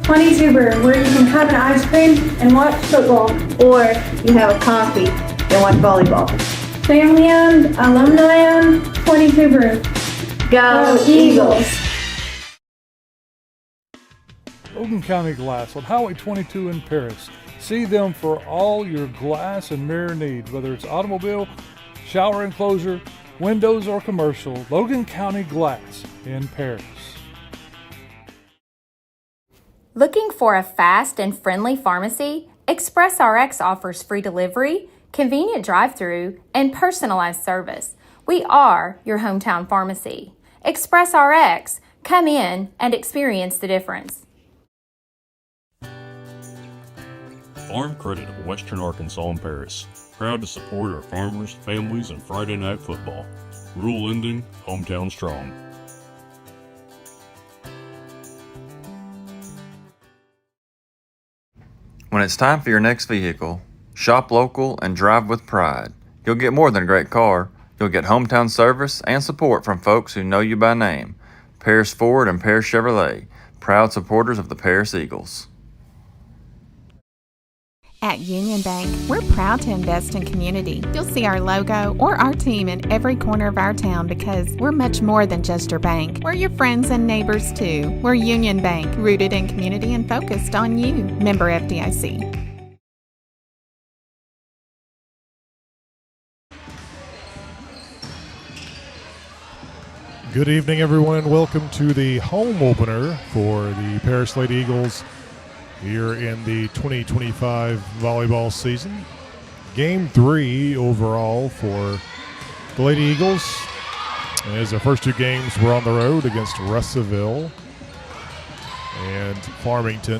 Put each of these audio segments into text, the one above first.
22 Buren, where you can have an ice cream and watch football. Or you have a coffee and watch volleyball. Family-owned, alumni-owned, 22 Buren. Go Eagles! Logan County Glass on Highway 22 in Paris. See them for all your glass and mirror needs, whether it's automobile, shower enclosure, windows, or commercial. Logan County Glass in Paris. Looking for a fast and friendly pharmacy? ExpressRx offers free delivery, convenient drive-through, and personalized service. We are your hometown pharmacy. ExpressRx, come in and experience the difference. Farm Credit of Western Arkansas and Paris. Proud to support our farmers, families, and Friday night football. Rural lending, hometown strong. When it's time for your next vehicle, shop local and drive with pride. You'll get more than a great car. You'll get hometown service and support from folks who know you by name. Paris Ford and Paris Chevrolet, proud supporters of the Paris Eagles. At Union Bank, we're proud to invest in community. You'll see our logo or our team in every corner of our town because we're much more than just your bank. We're your friends and neighbors too. We're Union Bank, rooted in community and focused on you. Member FDIC. Good evening, everyone, and welcome to the home opener for the Paris Lady Eagles here in the 2025 volleyball season. Game 3 overall for the Lady Eagles, as the first two games were on the road against Russellville and Farmington,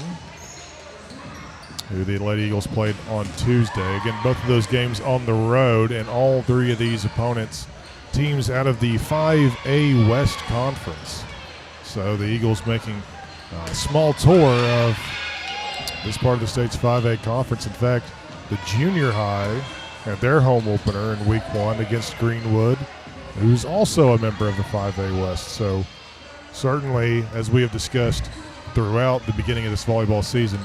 who the Lady Eagles played on Tuesday. Again, both of those games on the road, and all three of these opponents teams out of the 5A West Conference. So the Eagles making a small tour of this part of the state's 5A conference. In fact, the junior high had their home opener in week 1 against Greenwood, who's also a member of the 5A West. So certainly, as we have discussed throughout the beginning of this volleyball season,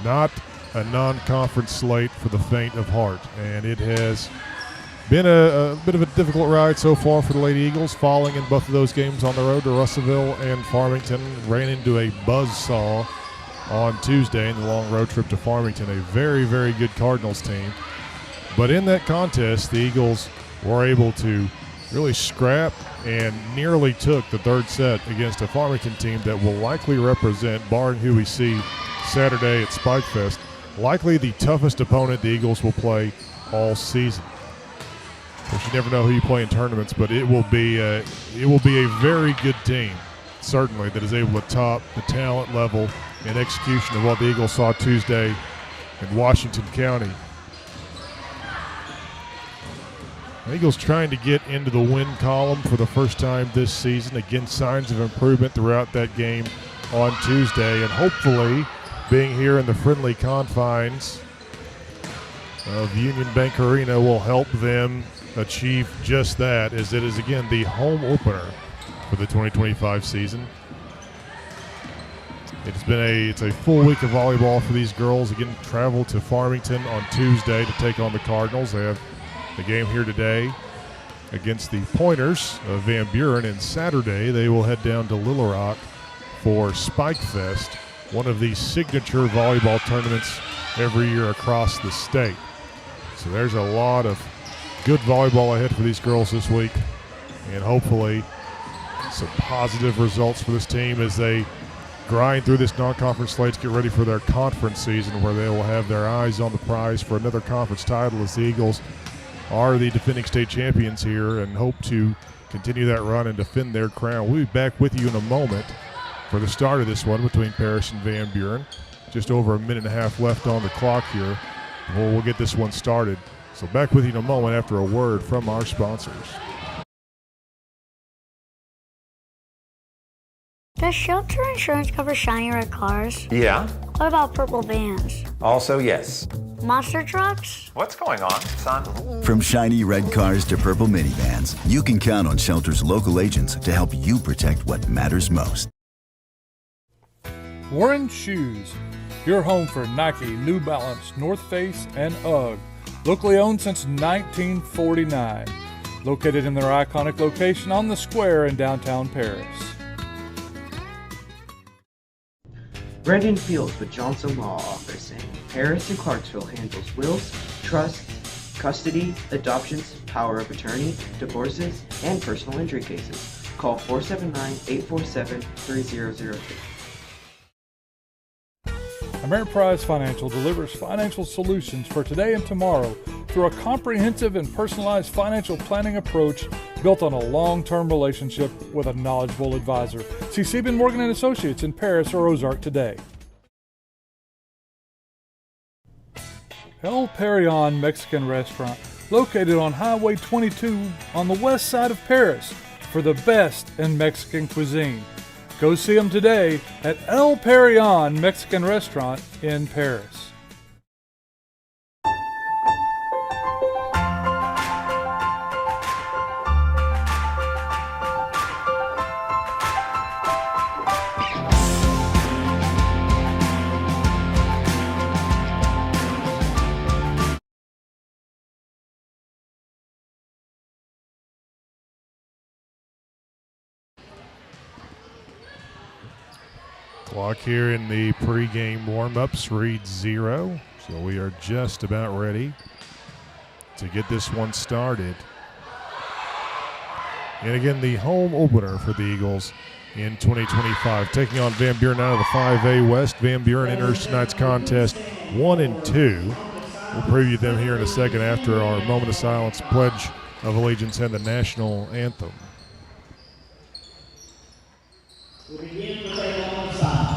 not a non-conference slate for the faint of heart. And it has been a bit of a difficult ride so far for the Lady Eagles, falling in both of those games on the road to Russellville and Farmington. Ran into a buzzsaw on Tuesday in the long road trip to Farmington, a very, very good Cardinals team. But in that contest, the Eagles were able to really scrap and nearly took the third set against a Farmington team that will likely represent, barring who we see Saturday at Spike Fest, likely the toughest opponent the Eagles will play all season. Of course, you never know who you play in tournaments, but it will be a very good team, certainly, that is able to top the talent level and execution of what the Eagles saw Tuesday in Washington County. The Eagles trying to get into the win column for the first time this season. Again, signs of improvement throughout that game on Tuesday, and hopefully being here in the friendly confines of Union Bank Arena will help them achieve just that, as it is, again, the home opener for the 2025 season. It's a full week of volleyball for these girls. Again, travel to Farmington on Tuesday to take on the Cardinals. They have the game here today against the Pointers of Van Buren, and Saturday they will head down to Little Rock for Spike Fest, one of the signature volleyball tournaments every year across the state. So there's a lot of good volleyball ahead for these girls this week, and hopefully some positive results for this team as they grind through this non-conference slate to get ready for their conference season, where they will have their eyes on the prize for another conference title, as the Eagles are the defending state champions here and hope to continue that run and defend their crown. We'll be back with you in a moment for the start of this one between Paris and Van Buren. Just over a minute and a half left on the clock here. We'll get this one started. So back with you in a moment after a word from our sponsors. Does shelter insurance cover shiny red cars? Yeah. What about purple vans? Also, yes. Monster trucks? What's going on, son? From shiny red cars to purple minivans, you can count on Shelter's local agents to help you protect what matters most. Buren Shoes, your home for Nike, New Balance, North Face, and UGG. Locally owned since 1949. Located in their iconic location on the square in downtown Paris. Brendan Fields with Johnson Law Office in Paris and Clarksville handles wills, trusts, custody, adoptions, power of attorney, divorces, and personal injury cases. Call 479-847-3002. Ameriprise Financial delivers financial solutions for today and tomorrow through a comprehensive and personalized financial planning approach built on a long-term relationship with a knowledgeable advisor. See Sieben Morgan & Associates in Paris or Ozark today. El Parion Mexican Restaurant, located on Highway 22 on the west side of Paris, for the best in Mexican cuisine. Go see them today at El Parion Mexican Restaurant in Paris. Clock here in the pregame warm-ups reads 0, so we are just about ready to get this one started. And again, the home opener for the Eagles in 2025, taking on Van Buren out of the 5A West. Van Buren enters tonight's contest 1-2. We'll preview them here in a second after our moment of silence, Pledge of Allegiance, and the national anthem. We'll begin with a moment of silence.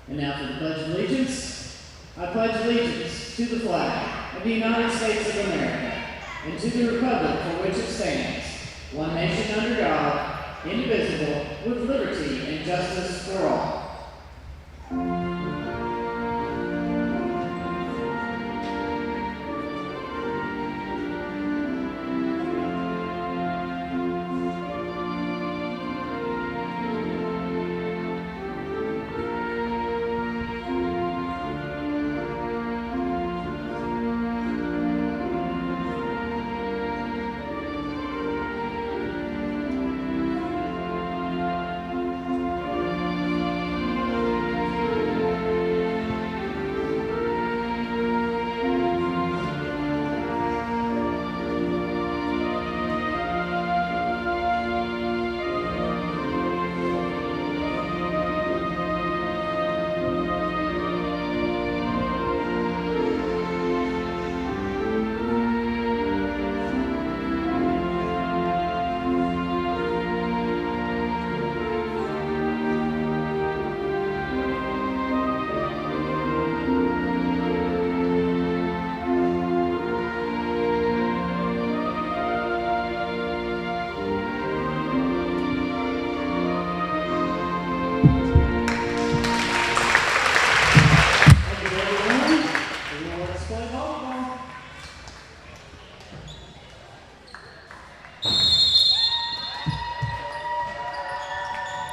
And now for the Pledge of Allegiance. I pledge allegiance to the flag of the United States of America and to the republic for which it stands, one nation under God, indivisible, with liberty and justice for all.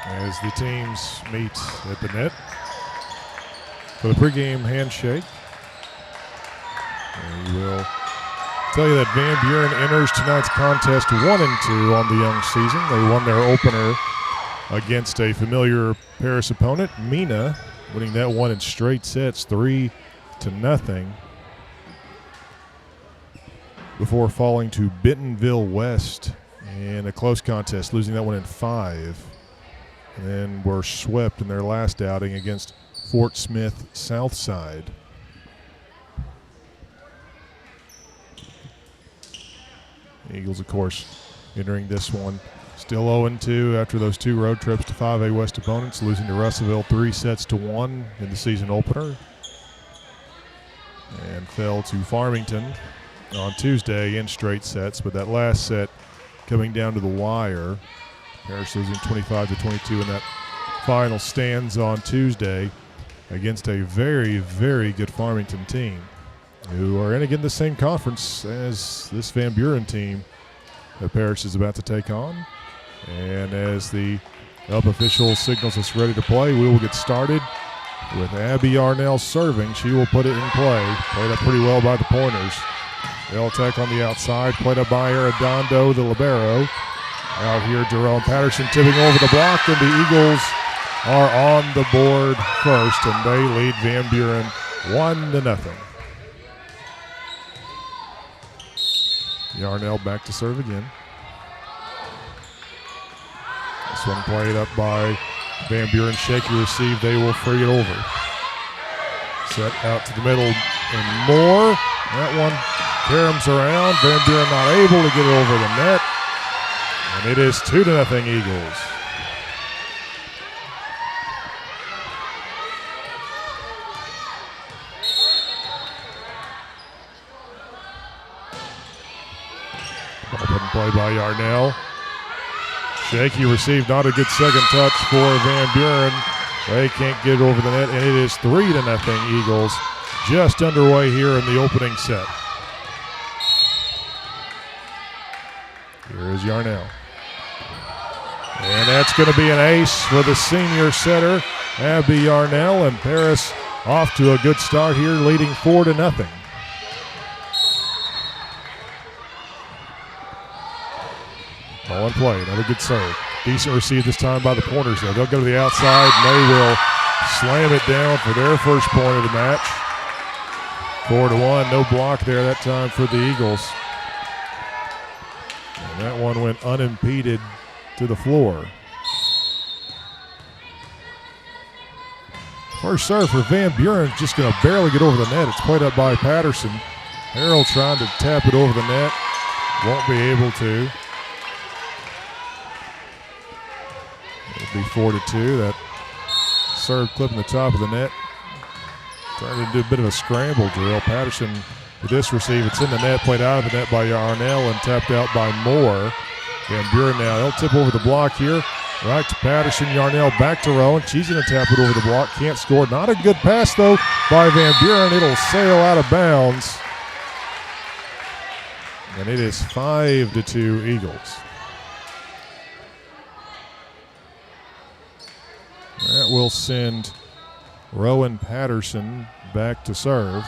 As the teams meet at the net for the pregame handshake. And we will tell you that Van Buren enters tonight's contest 1-2 on the young season. They won their opener against a familiar Paris opponent, Mina, winning that one in straight sets, 3-0, before falling to Bentonville West in a close contest, losing that one in 5. And then were swept in their last outing against Fort Smith Southside. The Eagles, of course, entering this one still 0-2 after those 2 road trips to 5A West opponents, losing to Russellville 3-1 in the season opener, and fell to Farmington on Tuesday in straight sets, but that last set coming down to the wire. Paris losing 25-22 in that final stands on Tuesday. against a very, very good Farmington team who are in again the same conference as this Van Buren team that Parrish is about to take on. And as the up official signals us ready to play, we will get started with Abby Yarnell serving. She will put it in play. Played up pretty well by the Pointers. They'll attack on the outside, played up by Arredondo, the libero. Out here, Jerome Patterson tipping over the block, and the Eagles are on the board first, and they lead Van Buren 1-0. Yarnell back to serve again. This one played up by Van Buren. Shaky receive. They will free it over. Set out to the middle and more. That one caroms around. Van Buren not able to get it over the net. And it is 2-0 Eagles. Ball put in play by Yarnell. Shaky received, not a good second touch for Van Buren. They can't get it over the net, and it is 3-0 Eagles. Just underway here in the opening set. Here is Yarnell. And that's going to be an ace for the senior setter, Abby Yarnell, and Paris off to a good start here, leading 4-0. Ball in play, another good serve. Decent receive this time by the Pointers, though. They'll go to the outside, and they will slam it down for their first point of the match. 4-1, no block there that time for the Eagles. And that one went unimpeded to the floor. First serve for Van Buren, just going to barely get over the net. It's played up by Patterson. Harrell trying to tap it over the net. Won't be able to. It'll be 4-2. That serve clipping the top of the net. Trying to do a bit of a scramble drill. Patterson with this receive. It's in the net, played out of the net by Yarnell and tapped out by Moore. Van Buren now, they'll tip over the block here. Right to Patterson, Yarnell back to Rowan. She's going to tap it over the block, can't score. Not a good pass, though, by Van Buren. It'll sail out of bounds. And it is 5-2 Eagles. That will send Rowan Patterson back to serve.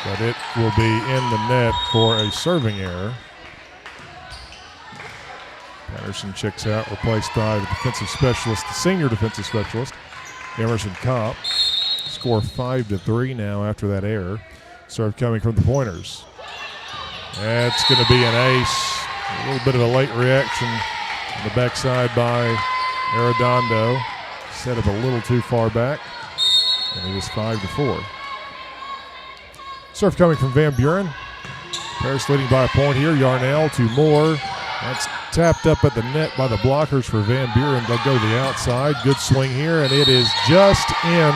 But it will be in the net for a serving error. Patterson checks out, replaced by the defensive specialist, the senior defensive specialist, Emerson Kopp. Score 5-3 now after that error. Serve coming from the Pointers. That's going to be an ace. A little bit of a late reaction on the backside by Arredondo. Set up a little too far back. And it is 5-4. Serve coming from Van Buren. Paris leading by a point here. Yarnell to Moore. That's tapped up at the net by the blockers for Van Buren. They'll go to the outside. Good swing here, and it is just in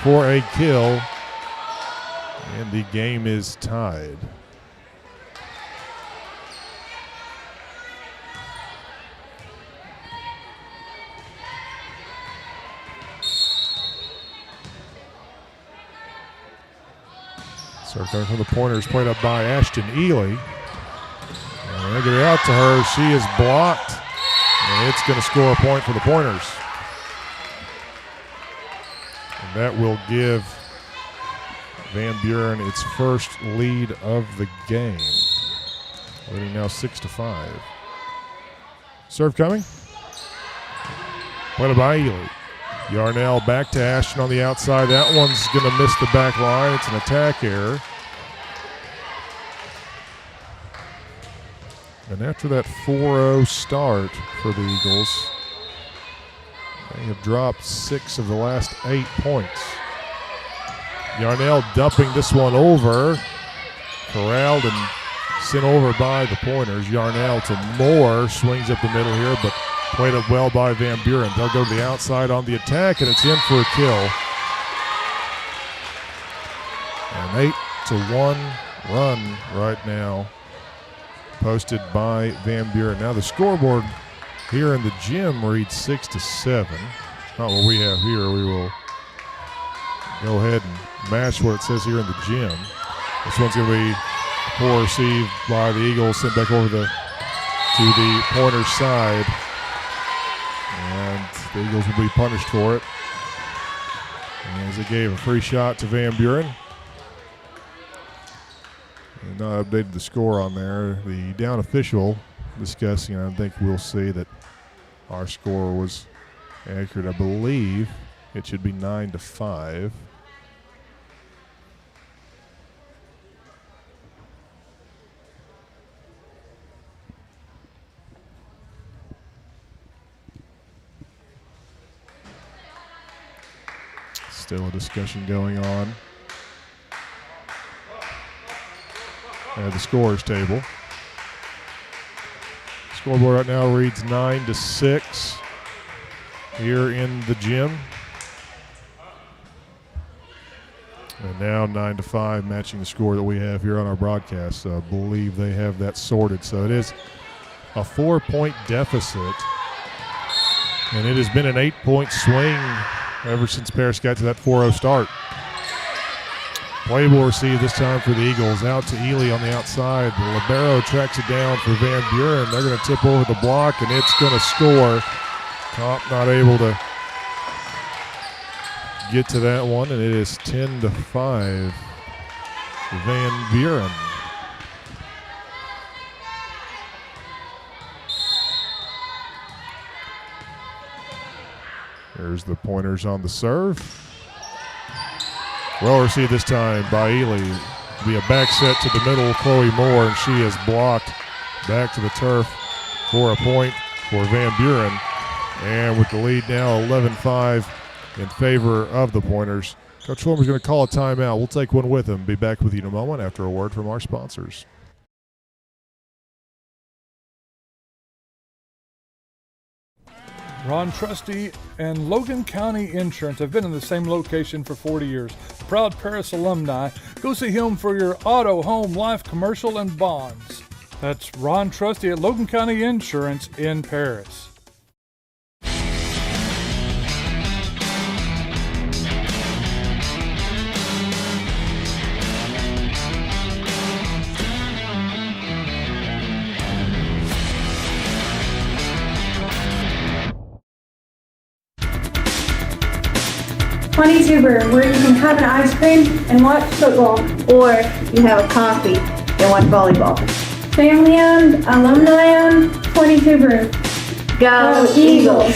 for a kill. And the game is tied. Serve coming from the Pointers, played up by Ashton Ely. And they get it out to her. She is blocked, and it's going to score a point for the Pointers. And that will give Van Buren its first lead of the game. Leading now 6-5. Serve coming. Played up by Ely. Yarnell back to Ashton on the outside. That one's going to miss the back line. It's an attack error. And after that 4-0 start for the Eagles, they have dropped 6 of the last 8 points. Yarnell dumping this one over. Corralled and sent over by the Pointers. Yarnell to Moore. Swings up the middle here, but played up well by Van Buren. They'll go to the outside on the attack, and it's in for a kill. An 8-1 run right now posted by Van Buren. Now the scoreboard here in the gym reads 6-7. not what we have here. We will go ahead and match what it says here in the gym. This one's going to be poor received by the Eagles, sent back over to the Pointers side. And the Eagles will be punished for it, as they gave a free shot to Van Buren. And I updated the score on there. The down official discussing, I think we'll see that our score was accurate. I believe it should be 9-5. Still a discussion going on at the scores table. Scoreboard right now reads 9-6 here in the gym. And now 9-5, matching the score that we have here on our broadcast. So I believe they have that sorted. So it is a 4-point deficit. And it has been an 8-point swing ever since Paris got to that 4-0 start. Play will receive this time for the Eagles. Out to Ely on the outside. The libero tracks it down for Van Buren. They're going to tip over the block, and it's going to score. Comp not able to get to that one, and it is 10-5 Van Buren. There's the Pointers on the serve. Well received this time by Ely. It'll be a back set to the middle, Chloe Moore, and she is blocked back to the turf for a point for Van Buren. And with the lead now 11-5 in favor of the Pointers. Coach Fulmer's going to call a timeout. We'll take one with him. Be back with you in a moment after a word from our sponsors. Ron Trusty and Logan County Insurance have been in the same location for 40 years. Proud Paris alumni. Go see him for your auto, home, life, commercial, and bonds. That's Ron Trusty at Logan County Insurance in Paris. Buren, where you can have an ice cream and watch football. Or you have a coffee and watch volleyball. Family owned, alumni owned, 22 Buren. Go Eagles!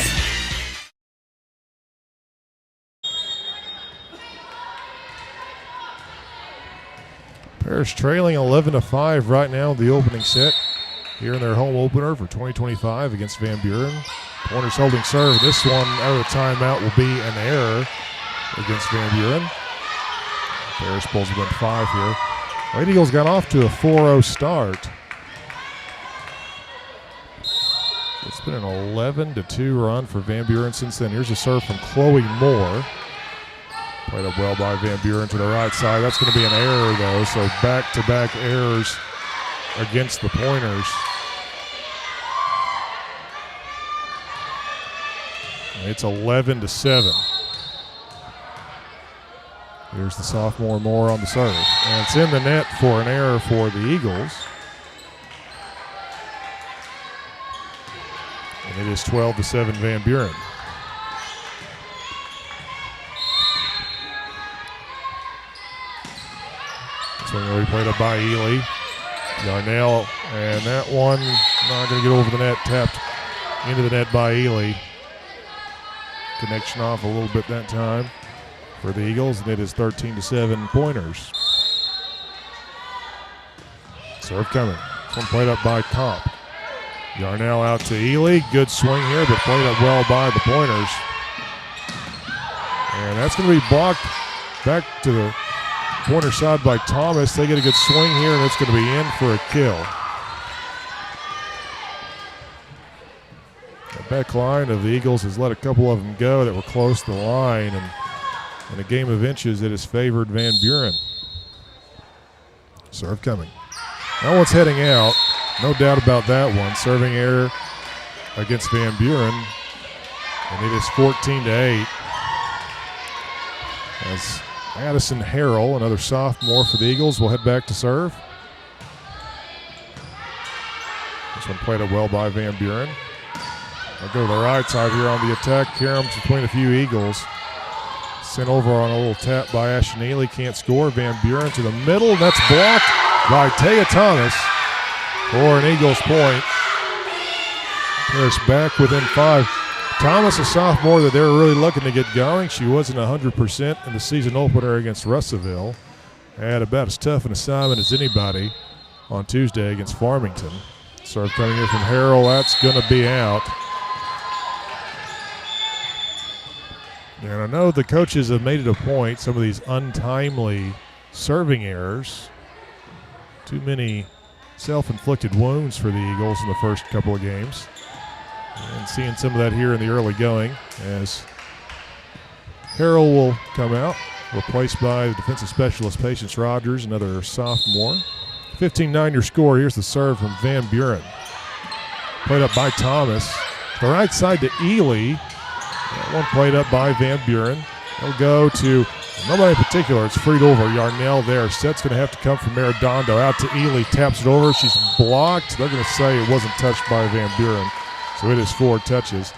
Paris trailing 11-5 right now in the opening set here in their home opener for 2025 against Van Buren. Pointers holding serve. This one out of the timeout will be an error against Van Buren. Paris pulls win 5 here. Lady Eagles got off to a 4-0 start. It's been an 11-2 run for Van Buren since then. Here's a serve from Chloe Moore. Played up well by Van Buren to the right side. That's going to be an error, though, so back-to-back errors against the Pointers. It's 11-7. Here's the sophomore Moore on the serve. And it's in the net for an error for the Eagles. And it is 12-7 Van Buren. This one really played up by Ely. Darnell, and that one not going to get over the net, tapped into the net by Ely. Connection off a little bit that time for the Eagles, and it is 13-7 Pointers. Serve coming. This one played up by Comp. Yarnell out to Ely. Good swing here, but played up well by the Pointers. And that's going to be blocked back to the Pointer side by Thomas. They get a good swing here, and it's going to be in for a kill. The back line of the Eagles has let a couple of them go that were close to the line, and in a game of inches, it has favored Van Buren. Serve coming. That one's heading out. No doubt about that one. Serving error against Van Buren. And it is 14-8. As Addison Harrell, another sophomore for the Eagles, will head back to serve. This one played up well by Van Buren. They'll go to the right side here on the attack. Karam's between a few Eagles. Sent over on a little tap by Ashton Ely. Can't score. Van Buren to the middle. That's blocked by Taya Thomas for an Eagles point. Paris back within 5. Thomas, a sophomore that they were really looking to get going. She wasn't 100% in the season opener against Russellville. Had about as tough an assignment as anybody on Tuesday against Farmington. Serve coming here from Harrell. That's going to be out. And I know the coaches have made it a point, some of these untimely serving errors. Too many self-inflicted wounds for the Eagles in the first couple of games. And seeing some of that here in the early going as Harrell will come out, replaced by the defensive specialist Patience Rogers, another sophomore. 15-9 your score. Here's the serve from Van Buren. Played up by Thomas. The right side to Ely. That one played up by Van Buren. They'll go to nobody in particular. It's freed over. Yarnell there. Set's going to have to come from Arredondo. Out to Ely. Taps it over. She's blocked. They're going to say it wasn't touched by Van Buren. So it is 4 touches.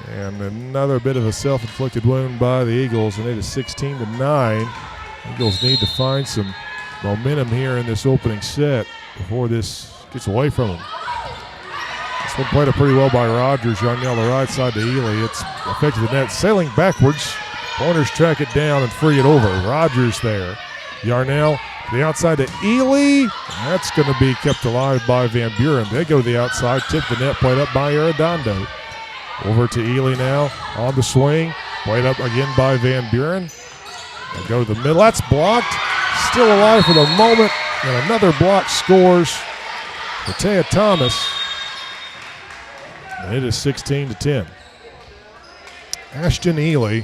And another bit of a self-inflicted wound by the Eagles, and it is 16-9. Eagles need to find some momentum here in this opening set before this gets away from them. This one played up pretty well by Rogers. Yarnell the right side to Ely. It's affected the net. Sailing backwards. Pointers track it down and free it over. Rogers there. Yarnell to the outside to Ely. That's going to be kept alive by Van Buren. They go to the outside. Tip the net. Played up by Arredondo. Over to Ely now on the swing. Played up again by Van Buren. They go to the middle. That's blocked. Still alive for the moment. And another block scores for Taya Thomas. And it is 16-10. Ashton Ely,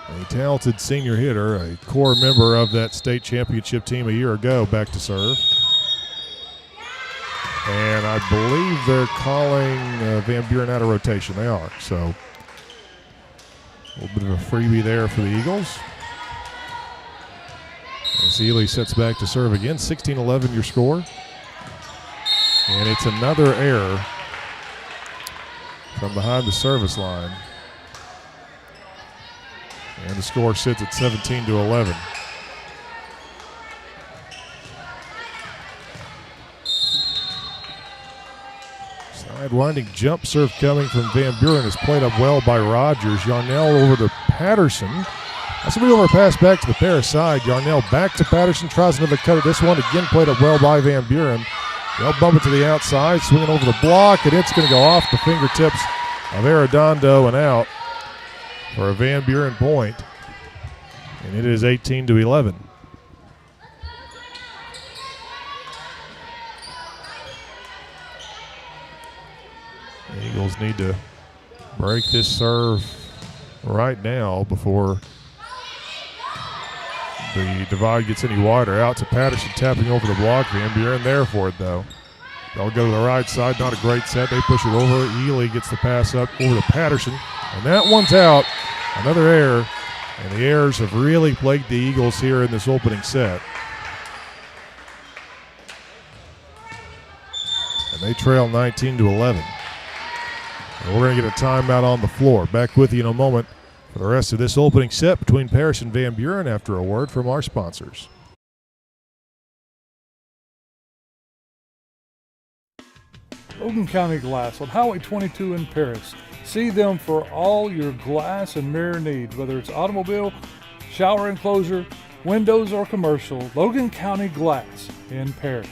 a talented senior hitter, a core member of that state championship team a year ago, back to serve. And I believe they're calling Van Buren out of rotation. They are. So a little bit of a freebie there for the Eagles. As Ely sets back to serve again. 16-11 your score. And it's another error from behind the service line. And the score sits at 17-11. Side-winding jump serve coming from Van Buren is played up well by Rogers. Yarnell over to Patterson. That's going to be over a pass back to the Paris side. Yarnell back to Patterson, tries another cut at this one. Again played up well by Van Buren. They'll bump it to the outside, swinging over the block, and it's going to go off the fingertips of Arredondo and out for a Van Buren point. And it is 18-11. The Eagles need to break this serve right now before the divide gets any wider. Out to Patterson, tapping over the block. Van Buren there for it, though. They'll go to the right side. Not a great set. They push it over. Ely gets the pass up over to Patterson. And that one's out. Another error. And the errors have really plagued the Eagles here in this opening set. And they trail 19-11. And we're going to get a timeout on the floor. Back with you in a moment for the rest of this opening set between Paris and Van Buren after a word from our sponsors. Logan County Glass on Highway 22 in Paris. See them for all your glass and mirror needs, whether it's automobile, shower enclosure, windows, or commercial. Logan County Glass in Paris.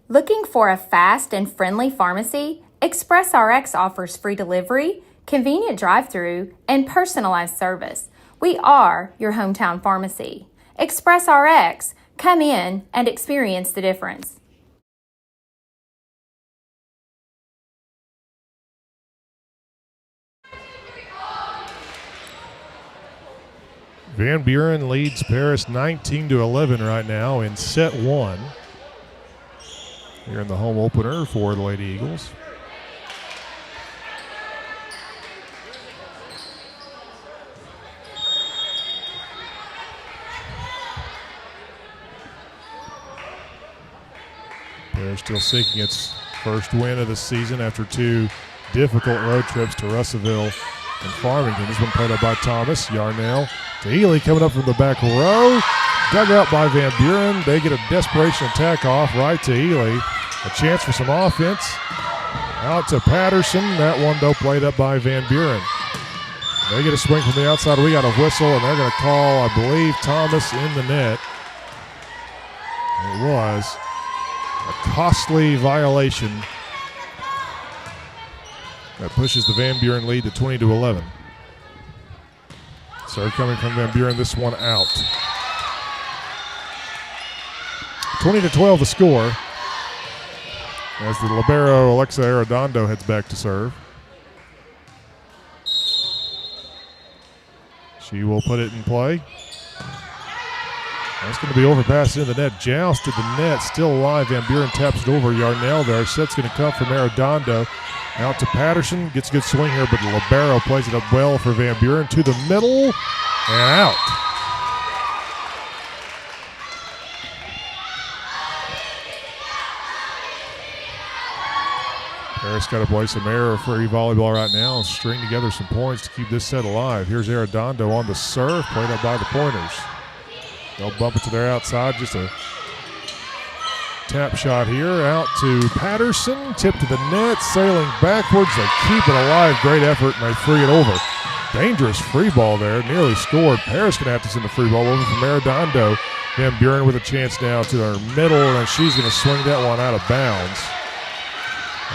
Looking for a fast and friendly pharmacy? ExpressRx offers free delivery, convenient drive-through, and personalized service. We are your hometown pharmacy. ExpressRx, come in and experience the difference. Van Buren leads Paris 19-11 right now in set one. Here in the home opener for the Lady Eagles. Paris still seeking its first win of the season after 2 difficult road trips to Russellville and Farmington. This one played up by Thomas. Yarnell to Ely coming up from the back row. Dug out by Van Buren. They get a desperation attack off right to Ely. A chance for some offense. Out to Patterson. That one, though, played up by Van Buren. They get a swing from the outside. We got a whistle, and they're going to call, I believe, Thomas in the net. It was a costly violation that pushes the Van Buren lead to 20-11. Serve coming from Van Buren, this one out. 20-12 the score as the libero Alexa Arredondo heads back to serve. She will put it in play. That's going to be overpassed into the net. Jousted the net, still alive. Van Buren taps it over. Yarnell there. Set's going to come from Arredondo. Out to Patterson. Gets a good swing here, but the libero plays it up well for Van Buren. To the middle and out. Paris got to play some error-free volleyball right now and string together some points to keep this set alive. Here's Arredondo on the serve, played up by the Pointers. They'll bump it to their outside, just a tap shot here. Out to Patterson, tip to the net, sailing backwards. They keep it alive, great effort, and they free it over. Dangerous free ball there, nearly scored. Paris going to have to send the free ball over from Arredondo. Van Buren with a chance now to her middle, and she's going to swing that one out of bounds.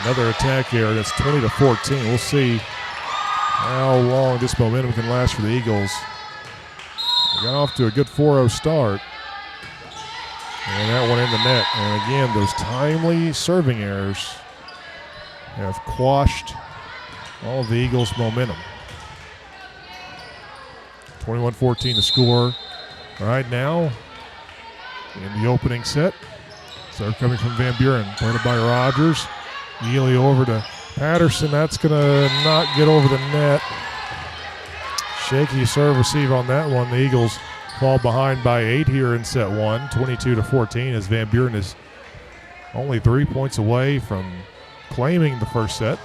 Another attack here, that's 20-14. We'll see how long this momentum can last for the Eagles. They got off to a good 4-0 start. And that one in the net. And again, those timely serving errors have quashed all of the Eagles' momentum. 21-14 to score right now in the opening set. Serve coming from Van Buren, played by Rogers. Ely over to Patterson. That's going to not get over the net. Shaky serve receive on that one. The Eagles fall behind by 8 here in set 1, 22-14, as Van Buren is only 3 points away from claiming the first set.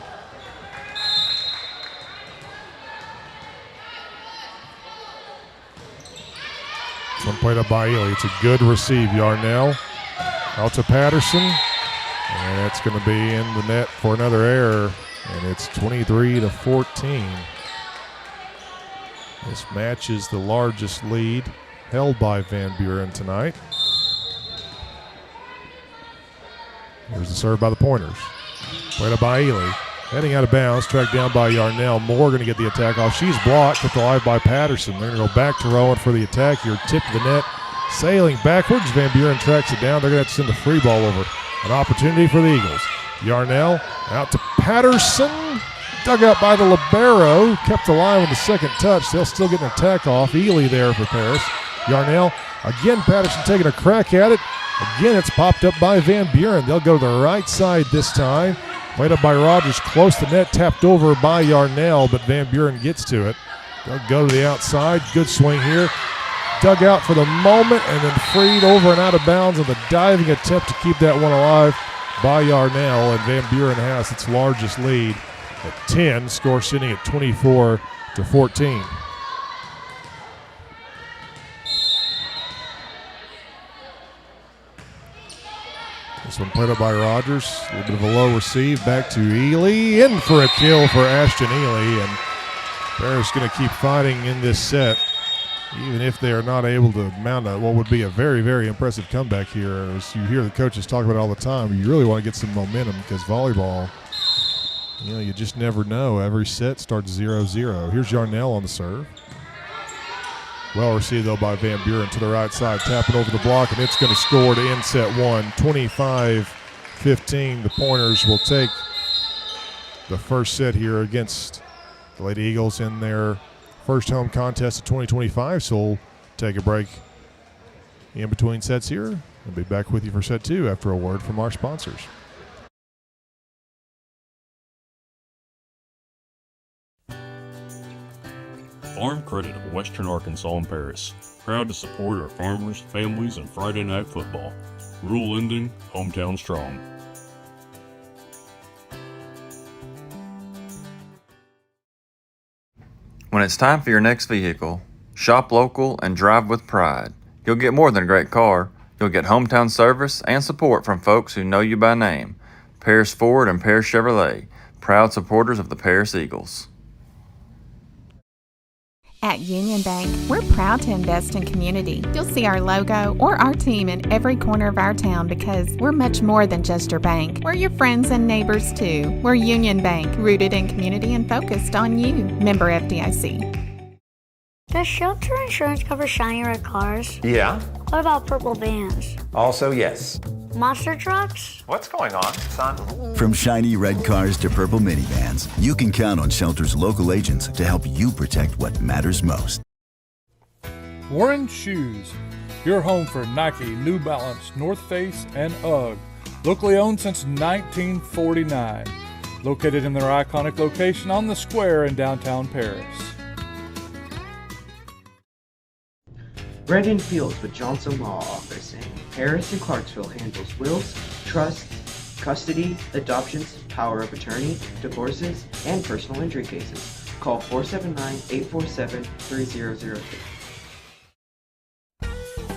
This one played up by Ely. It's a good receive. Yarnell out to Patterson. And that's going to be in the net for another error. And it's 23-14. This matches the largest lead held by Van Buren tonight. Here's the serve by the Pointers. Played up by Ely. Heading out of bounds, tracked down by Yarnell. Moore going to get the attack off. She's blocked, kept alive by Patterson. They're going to go back to Rowan for the attack here. Tip to the net. Sailing backwards. Van Buren tracks it down. They're going to have to send the free ball over. An opportunity for the Eagles. Yarnell out to Patterson. Dug out by the libero. Kept alive with the second touch. They'll still get an attack off. Ely there for Paris. Yarnell. Again, Patterson taking a crack at it. Again, it's popped up by Van Buren. They'll go to the right side this time. Played up by Rogers. Close to net. Tapped over by Yarnell, but Van Buren gets to it. They'll go to the outside. Good swing here. Dug out for the moment and then freed over and out of bounds on the diving attempt to keep that one alive by Yarnell. And Van Buren has its largest lead at 10, score sitting at 24-14. This one played up by Rogers. A little bit of a low receive. Back to Ely. In for a kill for Ashton Ely. And Paris going to keep fighting in this set, even if they are not able to mount what would be a very, very impressive comeback here. As you hear the coaches talk about it all the time, you really want to get some momentum because volleyball, you just never know. Every set starts 0-0. Here's Yarnell on the serve. Well received, though, by Van Buren to the right side. Tapping over the block, and it's going to score to end set 1. 25-15. The Pointers will take the first set here against the Lady Eagles in their first home contest of 2025, so we'll take a break in between sets here. We'll be back with you for set 2 after a word from our sponsors. Farm Credit of Western Arkansas and Paris, proud to support our farmers, families, and Friday night football. Rule ending, hometown strong. When it's time for your next vehicle, shop local and drive with pride. You'll get more than a great car. You'll get hometown service and support from folks who know you by name. Paris Ford and Paris Chevrolet, proud supporters of the Paris Eagles. At Union Bank, we're proud to invest in community. You'll see our logo or our team in every corner of our town because we're much more than just your bank. We're your friends and neighbors too. We're Union Bank, rooted in community and focused on you. Member FDIC. Does shelter insurance cover shiny red cars? Yeah. What about purple vans? Also, yes. Monster trucks? What's going on, son? From shiny red cars to purple minivans, you can count on Shelter's local agents to help you protect what matters most. Buren Shoes, your home for Nike, New Balance, North Face, and UGG. Locally owned since 1949. Located in their iconic location on the square in downtown Paris. Brendan Fields with Johnson Law Office in Paris and Clarksville handles wills, trusts, custody, adoptions, power of attorney, divorces, and personal injury cases. Call 479-847-3003.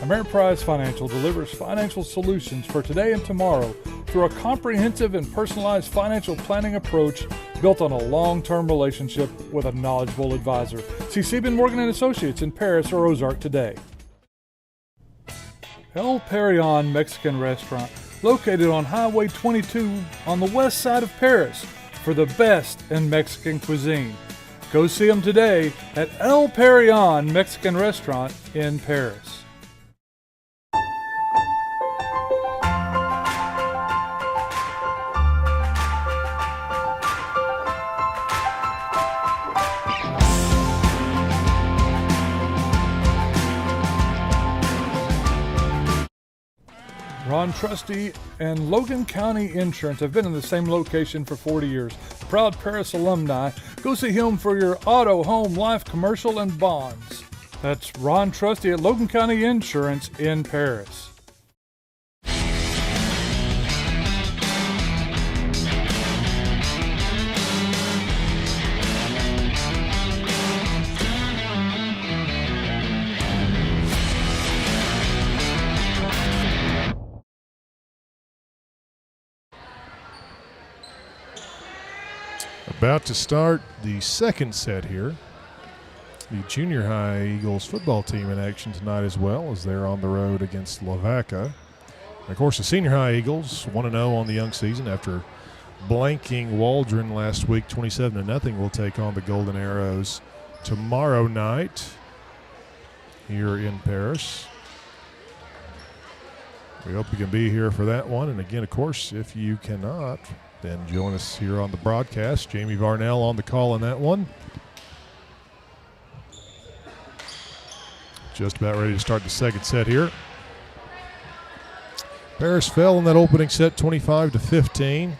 Ameriprise Financial delivers financial solutions for today and tomorrow through a comprehensive and personalized financial planning approach built on a long-term relationship with a knowledgeable advisor. See Sieben Morgan & Associates in Paris or Ozark today. El Perion Mexican Restaurant, located on Highway 22 on the west side of Paris for the best in Mexican cuisine. Go see them today at El Perion Mexican Restaurant in Paris. Ron Trusty and Logan County Insurance have been in the same location for 40 years. Proud Paris alumni. Go see him for your auto, home, life, commercial, and bonds. That's Ron Trusty at Logan County Insurance in Paris. About to start the second set here. The junior high Eagles football team in action tonight as well as they're on the road against Lavaca. And of course, the senior high Eagles 1-0 on the young season after blanking Waldron last week 27-0. Will take on the Golden Arrows tomorrow night here in Paris. We hope you can be here for that one. And again, of course, if you cannot, then join us here on the broadcast. Jamie Varnell on the call on that one. Just about ready to start the second set here. Paris fell in that opening set 25-15.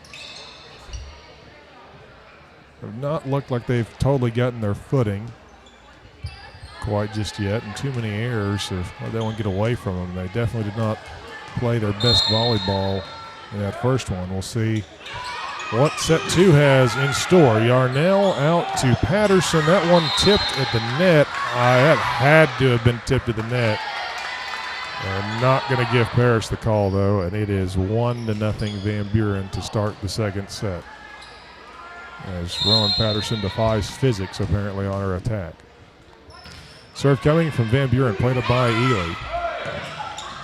Have not looked like they've totally gotten their footing quite just yet, and too many errors have let that one get away from them. They definitely did not play their best volleyball in that first one. We'll see what set two has in store. Yarnell out to Patterson. That one tipped at the net. That had to have been tipped at the net. I'm not going to give Paris the call, though, and it is 1-0 Van Buren to start the second set. As Rowan Patterson defies physics, apparently, on her attack. Serve coming from Van Buren, played up by Ely.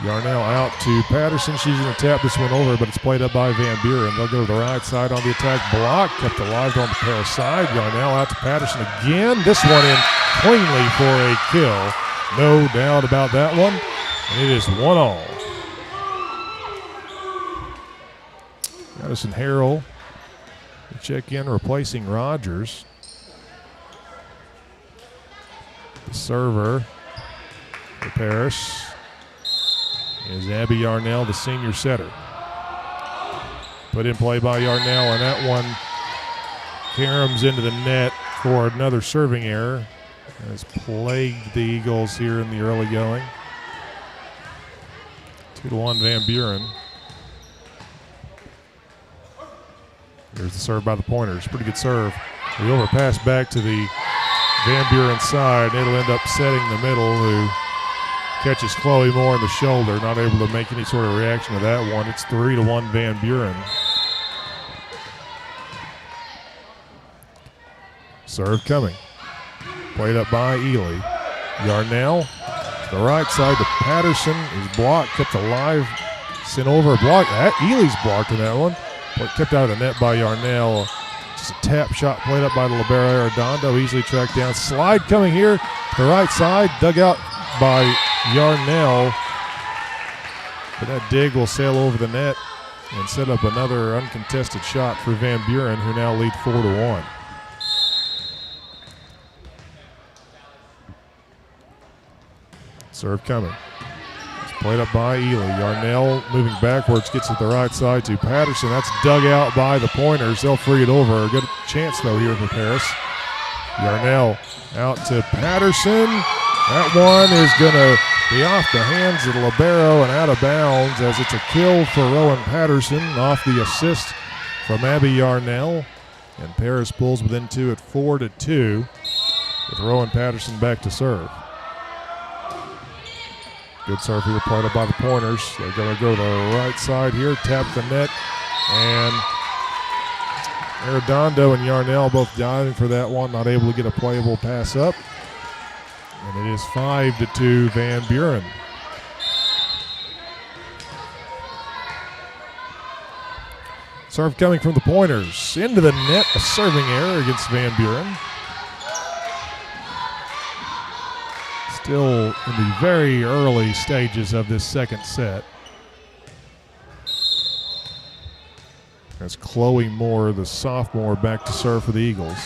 Yarnell out to Patterson. She's going to tap this one over, but it's played up by Van Buren. They'll go to the right side on the attack block. Kept alive on the Paris side. Yarnell out to Patterson again. This one in cleanly for a kill. No doubt about that one. And it is 1-1. Addison Harrell to check in, replacing Rogers. The server for Paris is Abby Yarnell, the senior setter. Put in play by Yarnell, and that one caroms into the net for another serving error. Has plagued the Eagles here in the early going. 2-1 Van Buren. Here's the serve by the Pointers. Pretty good serve. The overpass back to the Van Buren side. It'll end up setting the middle, who catches Chloe Moore in the shoulder. Not able to make any sort of reaction to that one. It's 3-1 Van Buren. Serve coming. Played up by Ely. Yarnell to the right side to Patterson. Is blocked, kept alive. Sent over a block. Ely's blocked in that one. But kept out of the net by Yarnell. Just a tap shot played up by the libero Arredondo. Easily tracked down. Slide coming here to the right side. Dug out by Yarnell. But that dig will sail over the net and set up another uncontested shot for Van Buren, who now lead 4-1. Serve coming. It's played up by Ely. Yarnell moving backwards, gets it the right side to Patterson. That's dug out by the Pointers. They'll free it over. A good chance, though, here for Paris. Yarnell out to Patterson. That one is going to be off the hands of the libero and out of bounds, as it's a kill for Rowan Patterson off the assist from Abby Yarnell. And Paris pulls within 2 at 4-2 with Rowan Patterson back to serve. Good serve here, played up by the Pointers. They're going to go to the right side here, tap the net, and Arredondo and Yarnell both diving for that one, not able to get a playable pass up. And it is 5-2 Van Buren. Serve coming from the Pointers. Into the net, a serving error against Van Buren. Still in the very early stages of this second set. As Chloe Moore, the sophomore, back to serve for the Eagles.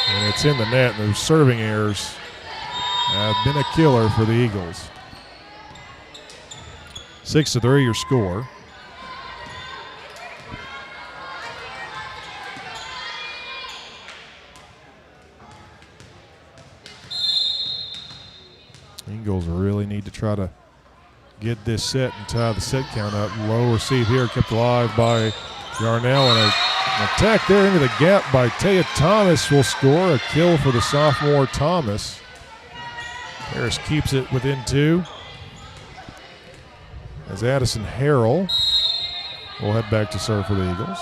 And it's in the net, and those serving errors have been a killer for the Eagles. 6-3 your score. Eagles really need to try to get this set and tie the set count up. Low receive here, kept alive by Yarnell, and an attack there into the gap by Taya Thomas will score. A kill for the sophomore Thomas. Harris keeps it within 2. As Addison Harrell will head back to serve for the Eagles.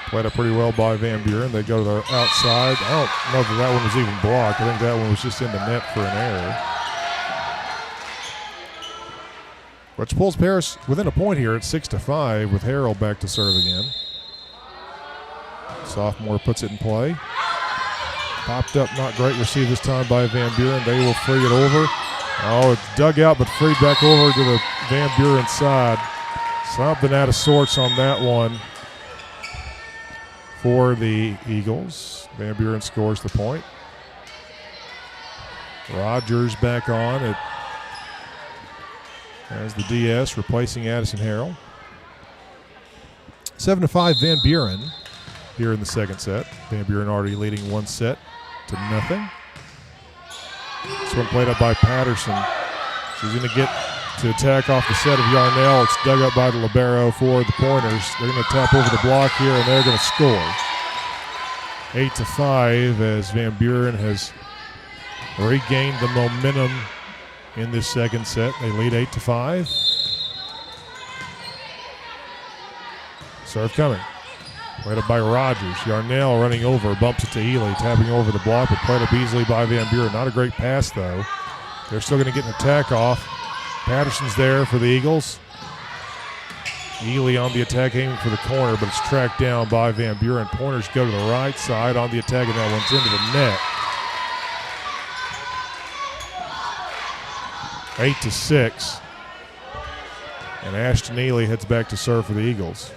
Played up pretty well by Van Buren. They go to the outside. I don't know that one was even blocked. I think that one was just in the net for an error. Which pulls Paris within a point here at 6-5 with Harrell back to serve again. Sophomore puts it in play. Popped up, not great. Received this time by Van Buren. They will free it over. Oh, it's dug out, but freed back over to the Van Buren side. Something out of sorts on that one for the Eagles. Van Buren scores the point. Rogers back on it as the DS, replacing Addison Harrell. 7-5 Van Buren here in the second set. Van Buren already leading 1-0. This one played up by Patterson. She's going to get to attack off the set of Yarnell. It's dug up by the libero for the Pointers. They're going to tap over the block here, and they're going to score. 8-5 as Van Buren has regained the momentum in this second set. They lead 8-5. Serve coming. Played up by Rogers. Yarnell running over, bumps it to Ely, tapping over the block, but played up easily by Van Buren. Not a great pass, though. They're still going to get an attack off. Patterson's there for the Eagles. Ely on the attack, aiming for the corner, but it's tracked down by Van Buren. Pointers go to the right side on the attack, and that one's into the net. 8-6. And Ashton Ely heads back to serve for the Eagles.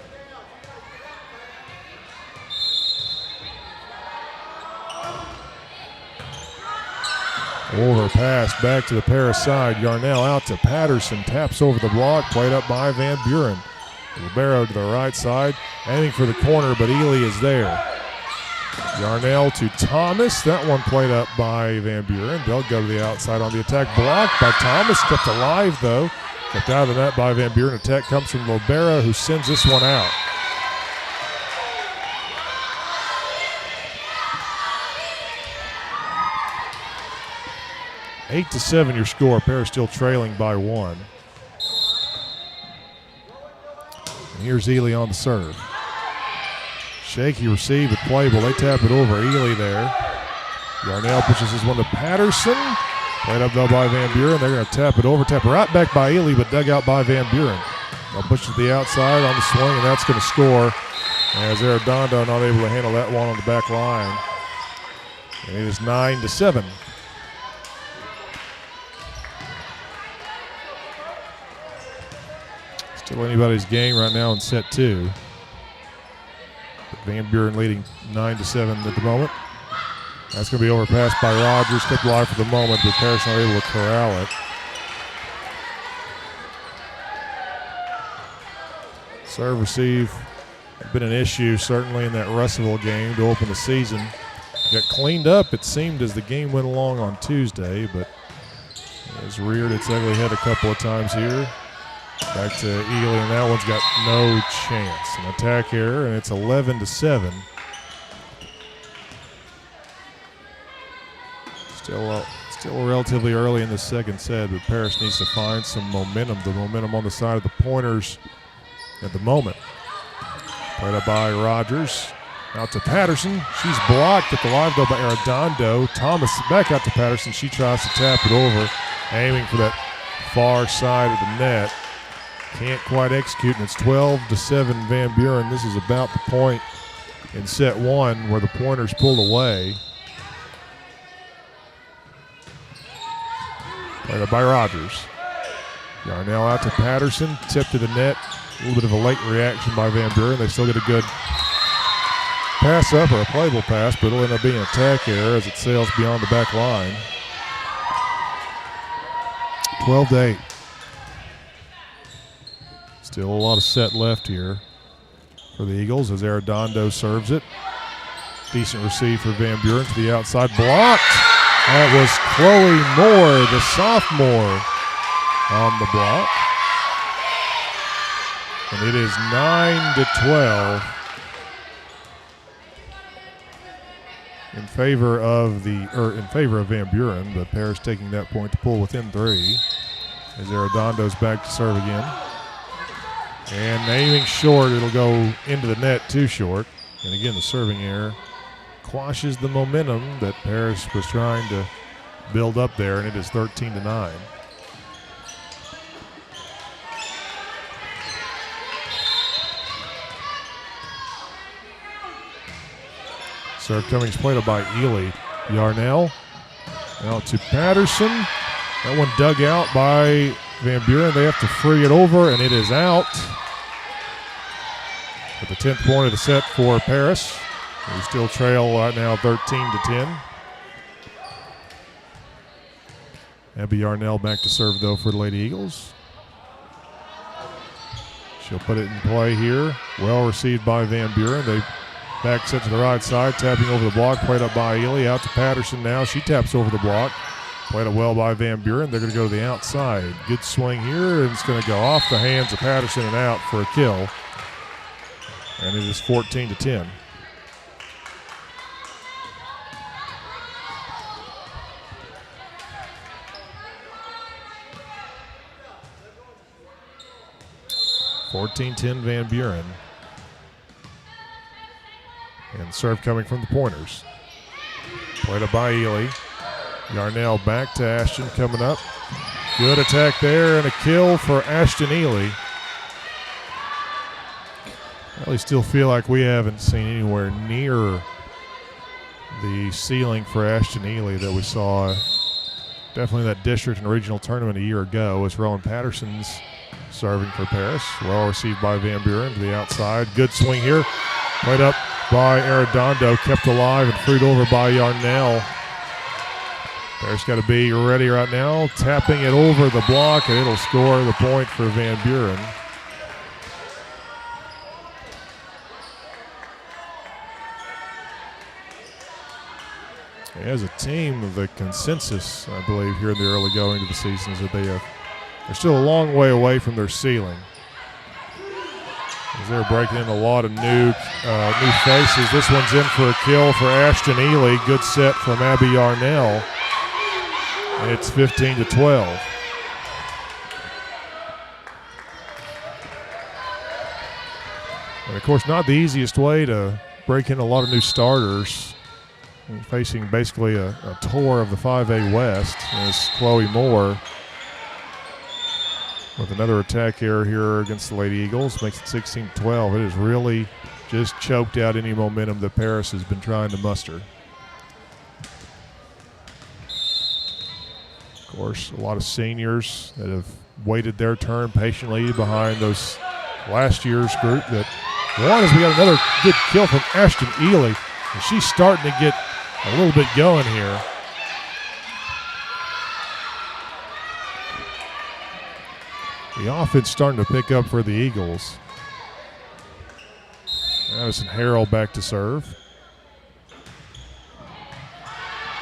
Overpass back to the Paris side. Yarnell out to Patterson. Taps over the block. Played up by Van Buren. Libero to the right side. Aiming for the corner, but Ely is there. Yarnell to Thomas. That one played up by Van Buren. They'll go to the outside on the attack. Blocked by Thomas. Kept alive, though. Kept out of the net by Van Buren. Attack comes from Lobera, who sends this one out. Eight to 7 your score. Paris still trailing by 1. And here's Ely on the serve. Shaky receive, but playable. They tap it over. Ely there. Yarnell pushes his one to Patterson. Played up though by Van Buren. They're going to tap it over. Tap it right back by Ely, but dug out by Van Buren. They'll push it to the outside on the swing, and that's going to score. As Arredondo not able to handle that one on the back line. And it is 9 to 7. Still anybody's game right now in set 2. But Van Buren leading 9 to 7 at the moment. That's going to be overpassed by Rogers. Kept alive for the moment, but Paris not able to corral it. Serve receive been an issue certainly in that Russellville game to open the season. Got cleaned up, it seemed, as the game went along on Tuesday, but it's reared its ugly head a couple of times here. Back to Ely, and that one's got no chance. An attack error, and it's 11 to 7. Still relatively early in the second set, but Paris needs to find some momentum. The momentum on the side of the Pointers at the moment. Played up by Rogers. Out to Patterson. She's blocked at the live though by Arredondo. Thomas back out to Patterson. She tries to tap it over, aiming for that far side of the net. Can't quite execute, and it's 12 to 7 Van Buren. This is about the point in set 1 where the Pointers pulled away. Played up by Rogers. Yarnell out to Patterson. Tip to the net. A little bit of a late reaction by Van Buren. They still get a good pass up, or a playable pass, but it'll end up being an attack error as it sails beyond the back line. 12 to 8. Still a lot of set left here for the Eagles as Arredondo serves it. Decent receive for Van Buren to the outside. Blocked. That was Chloe Moore, the sophomore, on the block. And it is 9 to 12 in favor of Van Buren, but Paris taking that point to pull within 3 as Arredondo's back to serve again. And aiming short, it'll go into the net too short. And again, the serving error quashes the momentum that Paris was trying to build up there, and it is 13 to 9. Serve Cummings played up by Ely. Yarnell out to Patterson. That one dug out by Van Buren. They have to free it over, and it is out. At the 10th point of the set for Paris. We still trail right now 13 to 10. Abby Yarnell back to serve, though, for the Lady Eagles. She'll put it in play here. Well received by Van Buren. They back set to the right side, tapping over the block. Played up by Ely. Out to Patterson now. She taps over the block. Played it well by Van Buren. They're going to go to the outside. Good swing here, and it's going to go off the hands of Patterson and out for a kill. And it is 14 to 10. Van Buren. And serve coming from the Pointers. Played up by Ely. Yarnell back to Ashton coming up. Good attack there and a kill for Ashton Ely. I really still feel like we haven't seen anywhere near the ceiling for Ashton Ely that we saw definitely that district and regional tournament a year ago. As Rowan Patterson's serving for Paris. Well received by Van Buren to the outside. Good swing here. Played up by Arredondo, kept alive and freed over by Yarnell. Paris got to be ready right now. Tapping it over the block, and it'll score the point for Van Buren. As a team, the consensus, I believe, here in the early going of the season is that they're still a long way away from their ceiling. As they're breaking in a lot of new faces. This one's in for a kill for Ashton Ely. Good set from Abby Yarnell. And it's 15-12. And of course, not the easiest way to break in a lot of new starters. Facing basically a tour of the 5A West is Chloe Moore with another attack error here against the Lady Eagles. Makes it 16-12. It has really just choked out any momentum that Paris has been trying to muster. Of course, a lot of seniors that have waited their turn patiently behind those last year's group that won. As we got another good kill from Ashton Ely, and she's starting to get a little bit going here. The offense starting to pick up for the Eagles. Madison Harrell back to serve.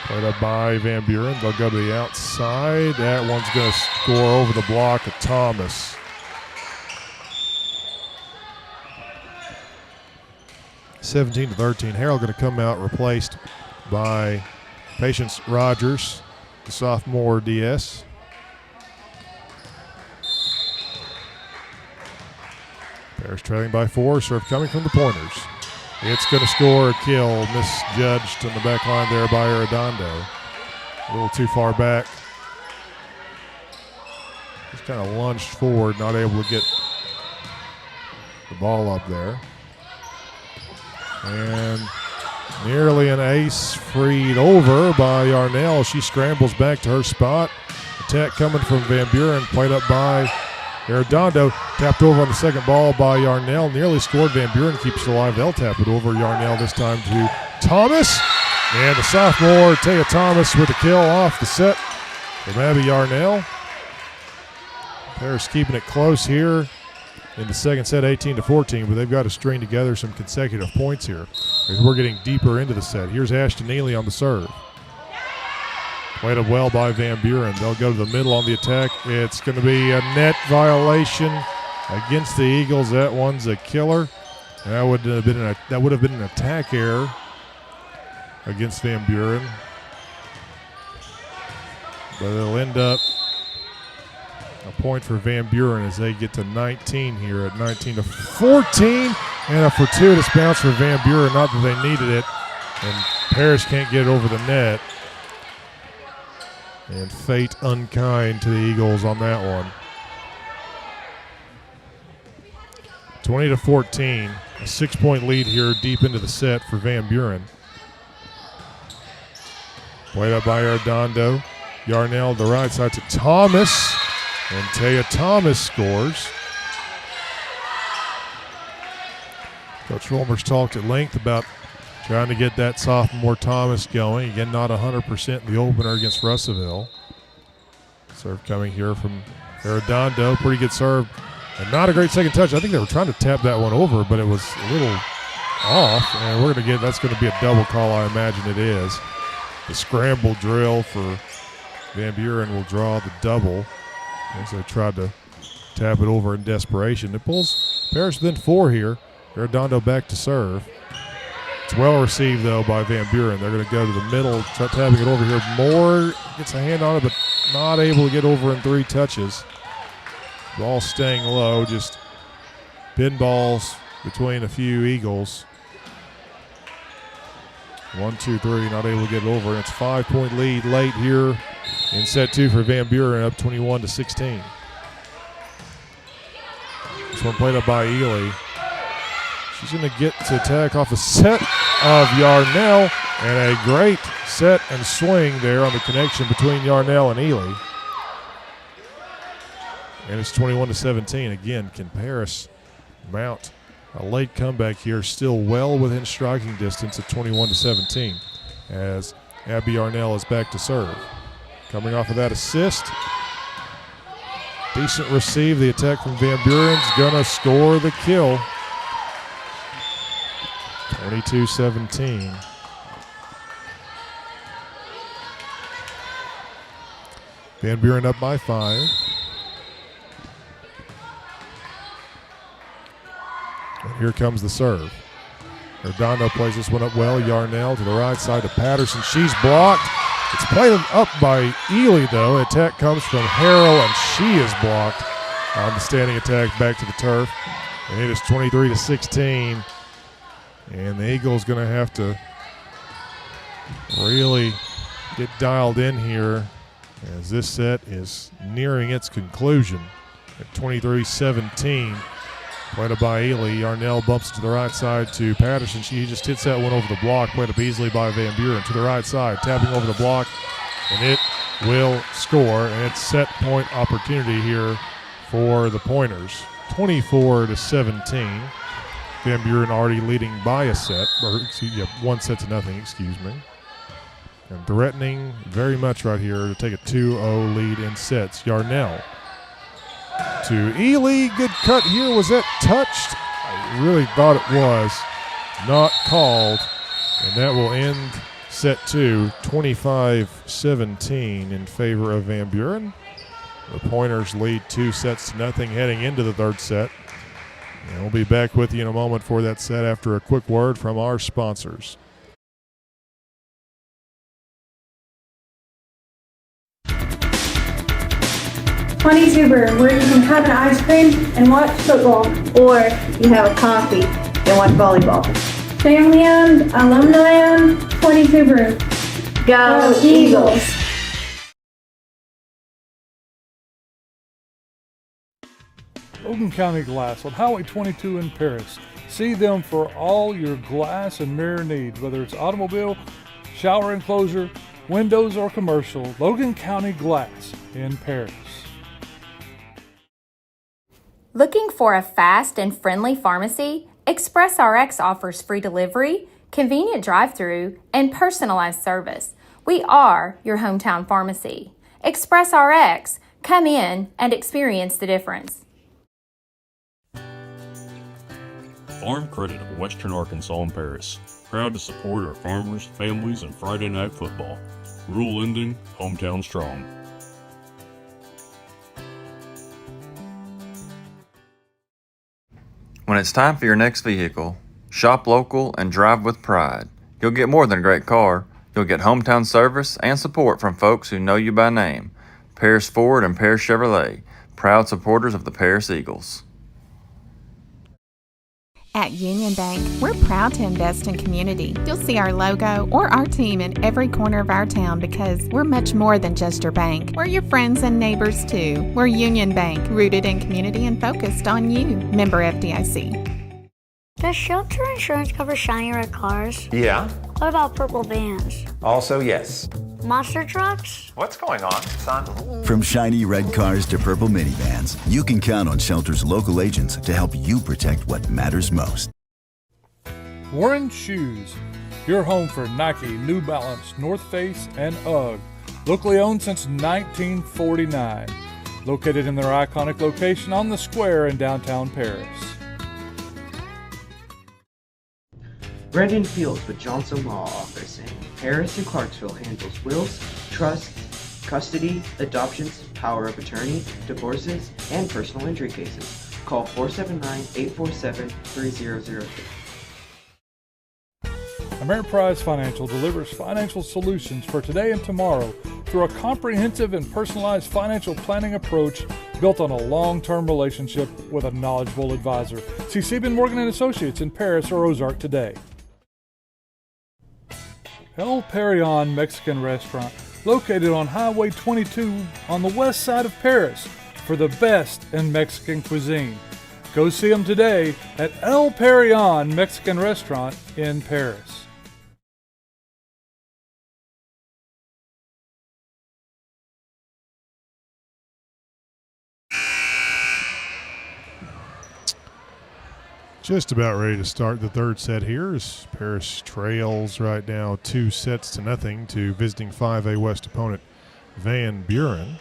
Played up by Van Buren. They'll go to the outside. That one's going to score over the block of Thomas. (17-13). Harrell going to come out replaced by Patience Rogers, the sophomore DS. Paris trailing by 4. Serve coming from the pointers. It's going to score a kill. Misjudged on the back line there by Arredondo. A little too far back. Just kind of lunged forward, not able to get the ball up there. And nearly an ace, freed over by Yarnell. She scrambles back to her spot. Attack coming from Van Buren, played up by Arredondo. Tapped over on the second ball by Yarnell. Nearly scored. Van Buren keeps it alive. They'll tap it over. Yarnell this time to Thomas. And the sophomore, Taya Thomas, with a kill off the set from Abby Yarnell. Paris keeping it close here in the second set, 18-14, but they've got to string together some consecutive points here as we're getting deeper into the set. Here's Ashton Ely on the serve. Played up well by Van Buren. They'll go to the middle on the attack. It's going to be a net violation against the Eagles. That one's a killer. That would have been an attack error against Van Buren. But it'll end up a point for Van Buren as they get to 19 here at 19-14. And a fortuitous bounce for Van Buren, not that they needed it. And Paris can't get it over the net. And fate unkind to the Eagles on that one. 20-14, a 6-point lead here deep into the set for Van Buren. Played up by Arredondo. Yarnell the right side to Thomas. And Taya Thomas scores. Coach Fulmer's talked at length about trying to get that sophomore Thomas going. Again, not 100% in the opener against Russellville. Serve coming here from Arredondo. Pretty good serve. And not a great second touch. I think they were trying to tap that one over, but it was a little off. And we're going to get, that's going to be a double call, I imagine it is. The scramble drill for Van Buren will draw the double as they tried to tap it over in desperation. It pulls Paris within 4 here. Arredondo back to serve. It's well received, though, by Van Buren. They're going to go to the middle, tapping it over here. Moore gets a hand on it, but not able to get over in 3 touches. Ball staying low, just pinballs between a few Eagles. 1, 2, 3, not able to get it over. And it's a 5-point lead late here in set 2 for Van Buren, up 21-16. This one played up by Ely. She's going to get to attack off a set of Yarnell, and a great set and swing there on the connection between Yarnell and Ely. And it's 21-17. Again, can Paris mount a late comeback here, still well within striking distance at 21-17 as Abby Yarnell is back to serve. Coming off of that assist. Decent receive. The attack from Van Buren's going to score the kill. 22-17. Van Buren up by 5. And here comes the serve. Redondo plays this one up well. Yarnell to the right side to Patterson. She's blocked. It's played up by Ely, though. Attack comes from Harrell, and she is blocked on the standing attack back to the turf. And it is 23-16. And the Eagles going to have to really get dialed in here as this set is nearing its conclusion at 23-17. Played up by Ely. Yarnell bumps to the right side to Patterson. She just hits that one over the block. Played up easily by Van Buren to the right side. Tapping over the block, and it will score. And it's set point opportunity here for the Pointers. 24-17. Van Buren already leading by a set, or 1-0, excuse me. And threatening very much right here to take a 2-0 lead in sets. Yarnell to Ely. Good cut here. Was that touched? I really thought it was. Not called. And that will end set 2, 25-17 in favor of Van Buren. The Pointers lead 2-0 heading into the third set. And we'll be back with you in a moment for that set after a quick word from our sponsors. Buren, where you can have an ice cream and watch football. Or you have a coffee and watch volleyball. Family-owned, alumni-owned, 22 Buren. Go Eagles! Ogun County Glass on Highway 22 in Paris. See them for all your glass and mirror needs, whether it's automobile, shower enclosure, windows, or commercial. Logan County Glass in Paris. Looking for a fast and friendly pharmacy? ExpressRx offers free delivery, convenient drive-through, and personalized service. We are your hometown pharmacy. ExpressRx, come in and experience the difference. Farm Credit of Western Arkansas and Paris. Proud to support our farmers, families, and Friday night football. Rural lending, hometown strong. When it's time for your next vehicle, shop local and drive with pride. You'll get more than a great car. You'll get hometown service and support from folks who know you by name. Paris Ford and Paris Chevrolet, proud supporters of the Paris Eagles. At Union Bank, we're proud to invest in community. You'll see our logo or our team in every corner of our town because we're much more than just your bank. We're your friends and neighbors too. We're Union Bank, rooted in community and focused on you. Member FDIC. Does shelter insurance cover shiny red cars? Yeah. What about purple vans? Also, yes. Monster trucks? What's going on, son? From shiny red cars to purple minivans, you can count on Shelter's local agents to help you protect what matters most. Buren Shoes, your home for Nike, New Balance, North Face, and UGG. Locally owned since 1949. Located in their iconic location on the square in downtown Paris. Brendan Fields with Johnson Law Office in Paris and Clarksville handles wills, trusts, custody, adoptions, power of attorney, divorces, and personal injury cases. Call 479-847-3003. Ameriprise Financial delivers financial solutions for today and tomorrow through a comprehensive and personalized financial planning approach built on a long-term relationship with a knowledgeable advisor. See Sieben Morgan & Associates in Paris or Ozark today. El Perion Mexican Restaurant, located on Highway 22 on the west side of Paris for the best in Mexican cuisine. Go see them today at El Perion Mexican Restaurant in Paris. Just about ready to start the third set here as Paris trails right now 2-0 to visiting 5A West opponent Van Buren.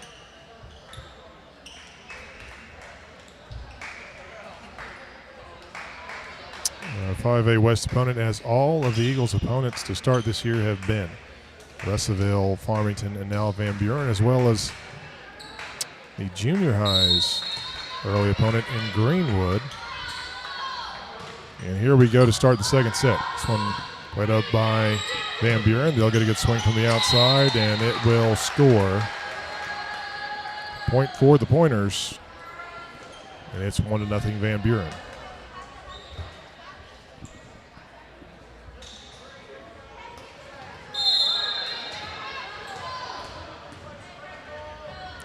5A West opponent, as all of the Eagles' opponents to start this year have been. Russellville, Farmington, and now Van Buren, as well as the junior high's early opponent in Greenwood. And here we go to start the second set. This one played up by Van Buren. They'll get a good swing from the outside, and it will score. Point for the Pointers, and it's 1-0 Van Buren.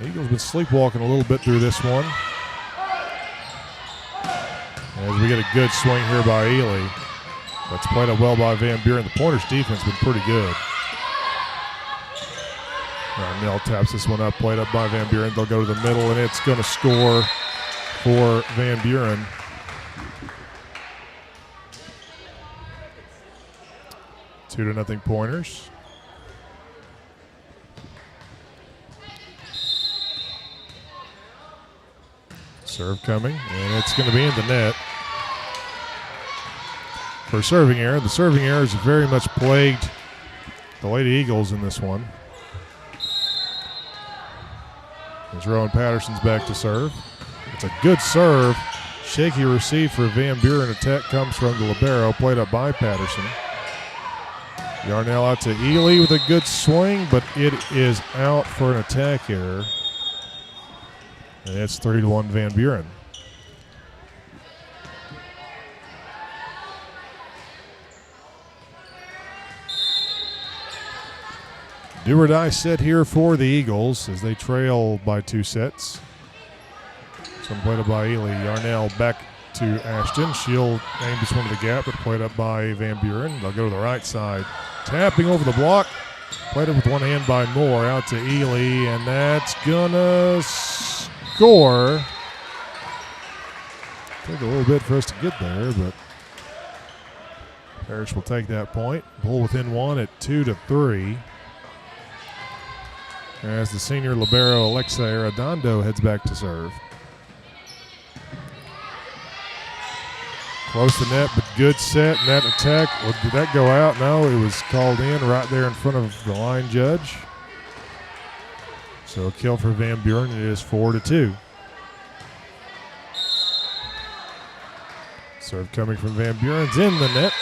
Eagles been sleepwalking a little bit through this one. As we get a good swing here by Ely. That's played up well by Van Buren. The Pointers' defense has been pretty good. Nell taps this one up, played up by Van Buren. They'll go to the middle, and it's going to score for Van Buren. 2-0 Pointers. Serve coming, and it's going to be in the net for a serving error. The serving error has very much plagued the Lady Eagles in this one. As Rowan Patterson's back to serve. It's a good serve. Shaky receive for Van Buren. Attack comes from the libero, played up by Patterson. Yarnell out to Ely with a good swing, but it is out for an attack error. And it's 3-1 Van Buren. Do or die set here for the Eagles as they trail by 2 sets. Some played up by Ely. Yarnell back to Ashton. She'll aim this one to the gap, but played up by Van Buren. They'll go to the right side. Tapping over the block. Played it with one hand by Moore. Out to Ely, and that's gonna score. Took a little bit for us to get there, but Parrish will take that point. Pull within one at 2-3. As the senior libero Alexa Arredondo heads back to serve. Close to net, but good set. Net attack. Well, did that go out? No, it was called in right there in front of the line judge. So a kill for Van Buren. It is 4-2. Serve coming from Van Buren's in the net.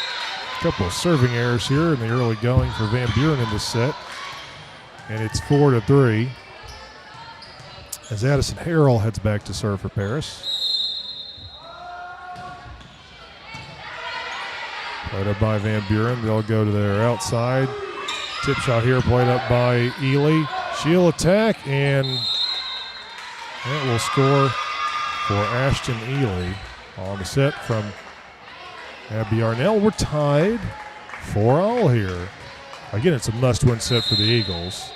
A couple of serving errors here in the early going for Van Buren in this set. And it's 4-3 as Addison Harrell heads back to serve for Paris. Played up by Van Buren. They'll go to their outside. Tip shot here played up by Ely. She'll attack, and that will score for Ashton Ely on the set from Abby Yarnell. We're tied 4-4 here. Again, it's a must-win set for the Eagles.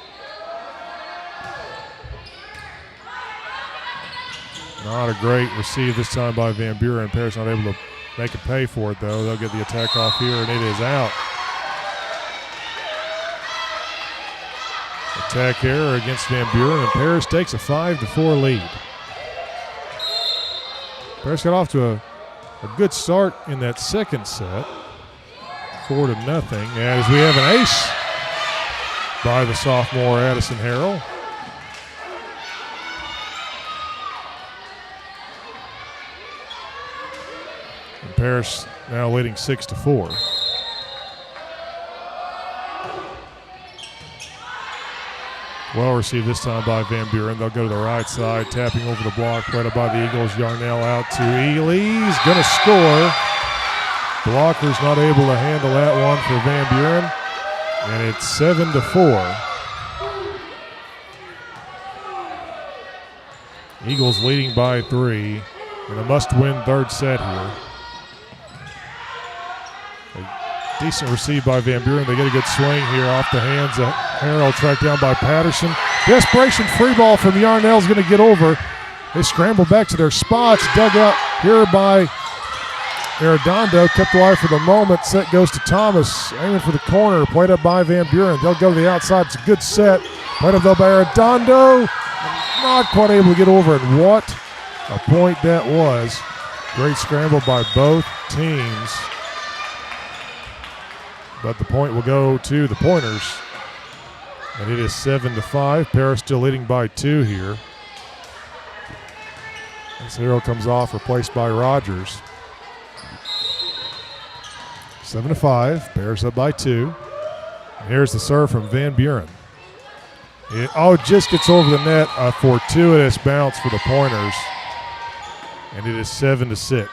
Not a great receive this time by Van Buren. Paris not able to make it pay for it, though. They'll get the attack off here, and it is out. Attack error against Van Buren, and Paris takes a 5-4 lead. Paris got off to a good start in that second set. 4-0, as we have an ace by the sophomore Addison Harrell. And Paris now leading 6-4. Well received this time by Van Buren. They'll go to the right side, tapping over the block, played up by the Eagles. Yarnell out to Ely. He's going to score. Blocker's not able to handle that one for Van Buren, and it's 7-4. Eagles leading by 3 in a must-win third set here. A decent receive by Van Buren. They get a good swing here off the hands of Harrell, tracked down by Patterson. Desperation free ball from Yarnell's going to get over. They scramble back to their spots. Dug out here by Arredondo, kept alive for the moment. Set goes to Thomas, aiming for the corner. Played up by Van Buren. They'll go to the outside. It's a good set. Played up though by Arredondo. Not quite able to get over. And what a point that was. Great scramble by both teams. But the point will go to the Pointers. And it is 7-5. Paris still leading by 2 here. As Harrell comes off, replaced by Rogers. 7-5, Bears up by 2. And here's the serve from Van Buren. It just gets over the net. A fortuitous bounce for the Pointers. And it is 7-6.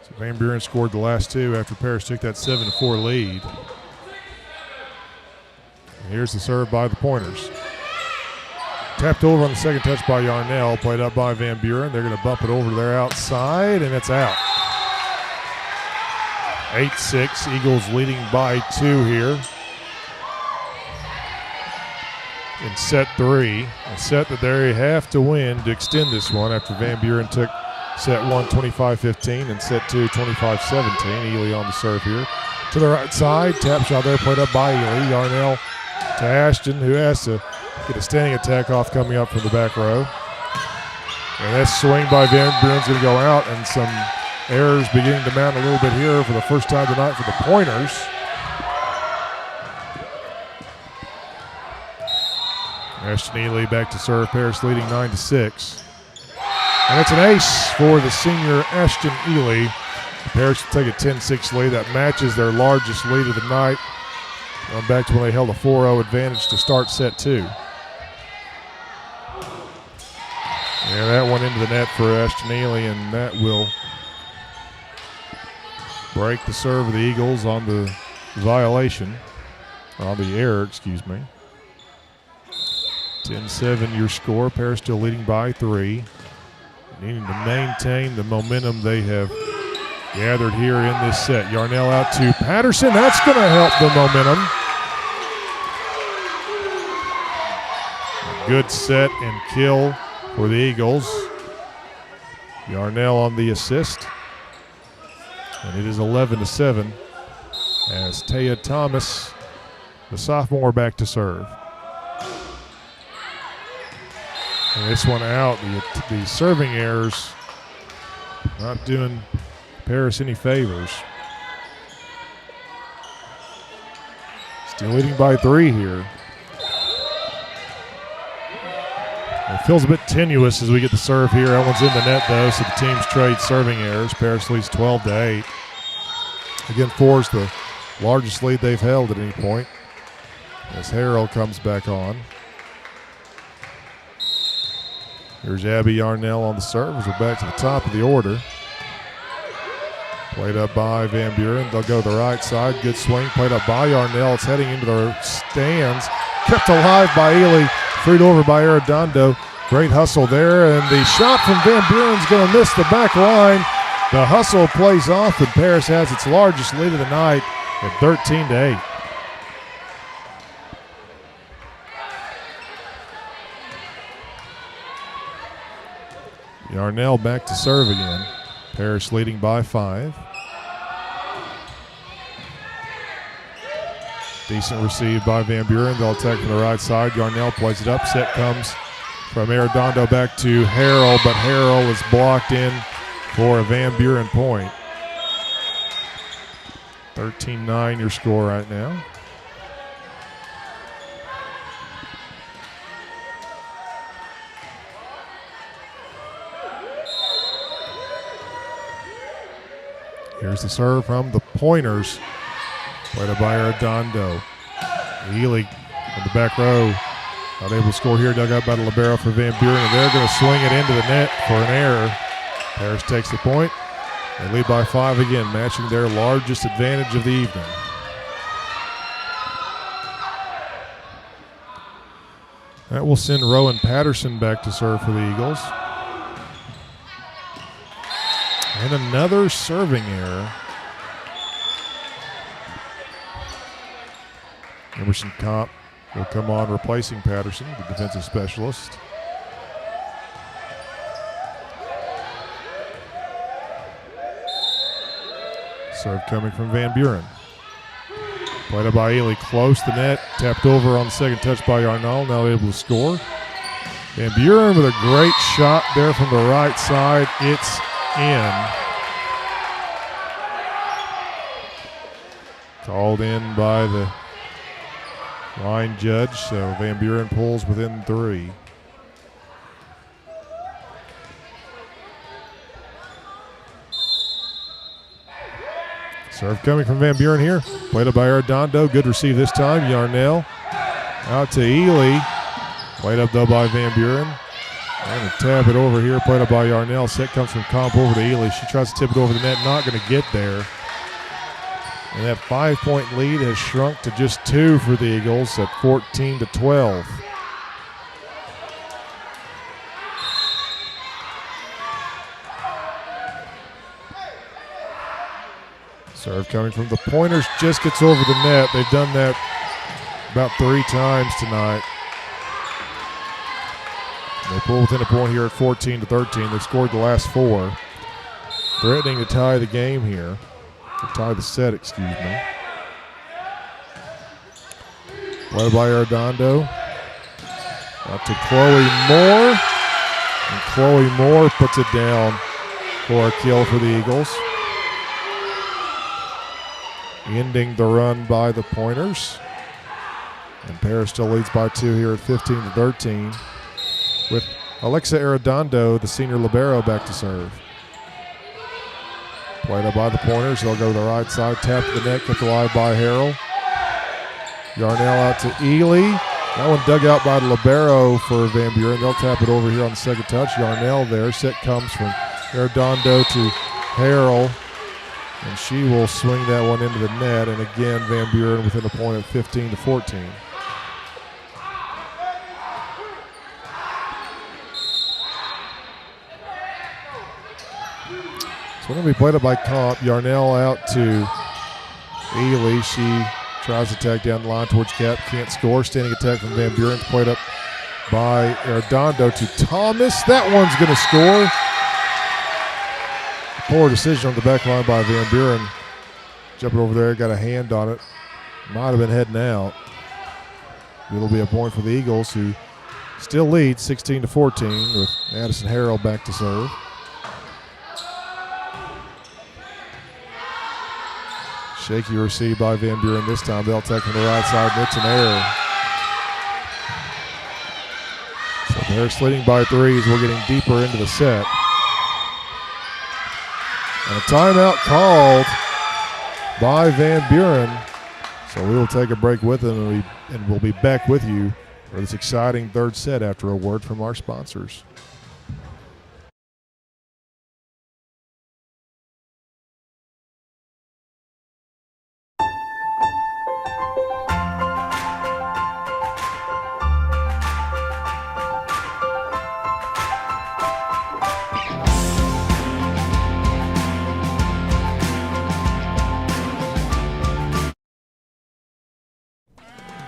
So Van Buren scored the last 2 after Paris took that 7-4 lead. And here's the serve by the Pointers. Tapped over on the second touch by Yarnell, played up by Van Buren. They're going to bump it over to their outside, and it's out. 8-6, Eagles leading by 2 here in set 3. A set that they have to win to extend this one after Van Buren took set 1 25-15 and set 2 25-17. Ely on the serve here. To the right side, tap shot there, played up by Ely. Yarnell to Ashton, who has to get a standing attack off coming up from the back row. And that swing by Van Buren's going to go out, and some errors beginning to mount a little bit here for the first time tonight for the Pointers. Ashton Ely back to serve. Paris leading 9-6. And it's an ace for the senior Ashton Ely. The Paris will take a 10-6 lead. That matches their largest lead of the night. Going back to when they held a 4-0 advantage to start set 2. Yeah, that went into the net for Ashton Ely, and that will break the serve of the Eagles on the violation, on the error, excuse me. 10-7 your score. Paris still leading by 3. Needing to maintain the momentum they have gathered here in this set. Yarnell out to Patterson. That's going to help the momentum. A good set and kill for the Eagles. Yarnell on the assist. And it is 11-7 as Taya Thomas, the sophomore, back to serve. And this one out. The serving errors not doing Paris any favors. Still leading by 3 here. It feels a bit tenuous as we get the serve here. That one's in the net, though, so the teams trade serving errors. Paris leads 12-8. Again, 4 is the largest lead they've held at any point as Harrell comes back on. Here's Abby Yarnell on the serve as we're back to the top of the order. Played up by Van Buren. They'll go to the right side. Good swing. Played up by Yarnell. It's heading into the stands. Kept alive by Ely. Freed over by Arredondo. Great hustle there. And the shot from Van Buren's going to miss the back line. The hustle plays off, and Paris has its largest lead of the night at 13-8. Yarnell back to serve again. Paris leading by 5. Decent receive by Van Buren. They'll attack from the right side. Yarnell plays it up. Set comes from Arredondo back to Harrell, but Harrell is blocked in for a Van Buren point. 13-9 your score right now. Here's the serve from the Pointers. Played up by Arredondo. Ely on the back row. Not able to score here. Dug up by the libero for Van Buren. And they're going to swing it into the net for an error. Paris takes the point. They lead by 5 again, matching their largest advantage of the evening. That will send Rowan Patterson back to serve for the Eagles. And another serving error. Emerson Comp will come on replacing Patterson, the defensive specialist. Serve coming from Van Buren. Played up by Ely, close to the net. Tapped over on the second touch by Yarnell, now able to score. Van Buren with a great shot there from the right side. It's in. Called in by the line judge, so Van Buren pulls within 3. Serve coming from Van Buren here. Played up by Arredondo. Good receive this time. Yarnell out to Ely. Played up though by Van Buren. And to tap it over here. Played up by Yarnell. Set comes from Comp over to Ely. She tries to tip it over the net. Not going to get there. And that 5-point lead has shrunk to just 2 for the Eagles at 14-12. Serve coming from the Pointers, just gets over the net. They've done that about 3 times tonight. They pull within a point here at 14-13. They've scored the last 4. Threatening to tie the game here. To tie the set, excuse me. Played by Arredondo. Out to Chloe Moore. And Chloe Moore puts it down for a kill for the Eagles. Ending the run by the Pointers. And Paris still leads by 2 here at 15-13. With Alexa Arredondo, the senior libero, back to serve. Played up by the Pointers. They'll go to the right side. Tap to the net. Kept alive by Harrell. Yarnell out to Ely. That one dug out by the libero for Van Buren. They'll tap it over here on the second touch. Yarnell there. Set comes from Arredondo to Harrell. And she will swing that one into the net. And again, Van Buren within a point of 15-14. So going to be played up by Comp. Yarnell out to Ely. She tries to attack down the line towards Cap. Can't score. Standing attack from Van Buren. Played up by Arredondo to Thomas. That one's going to score. Poor decision on the back line by Van Buren. Jumping over there, got a hand on it. Might have been heading out. It'll be a point for the Eagles, who still lead 16-14 with Addison Harrell back to serve. Shaky receive by Van Buren this time. They'll take from the right side, and it's an error. So they're leading by 3 as we're getting deeper into the set. And a timeout called by Van Buren. So we will take a break with them, and we'll be back with you for this exciting third set after a word from our sponsors.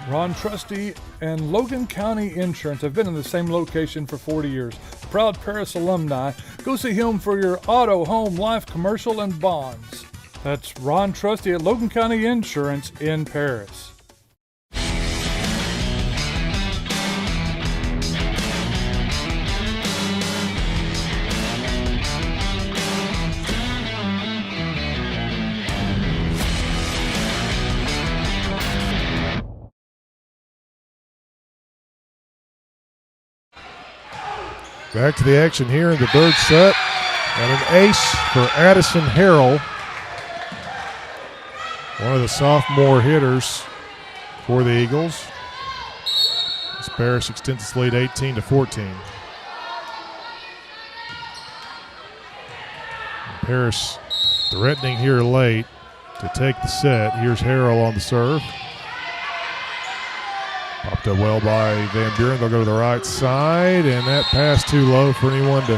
Ron Trusty and Logan County Insurance have been in the same location for 40 years. Proud Paris alumni. Go see him for your auto, home, life, commercial, and bonds. That's Ron Trusty at Logan County Insurance in Paris. Back to the action here in the third set. And an ace for Addison Harrell. One of the sophomore hitters for the Eagles. As Paris extends its lead 18-14. Paris threatening here late to take the set. Here's Harrell on the serve. Popped up well by Van Buren. They'll go to the right side, and that pass too low for anyone to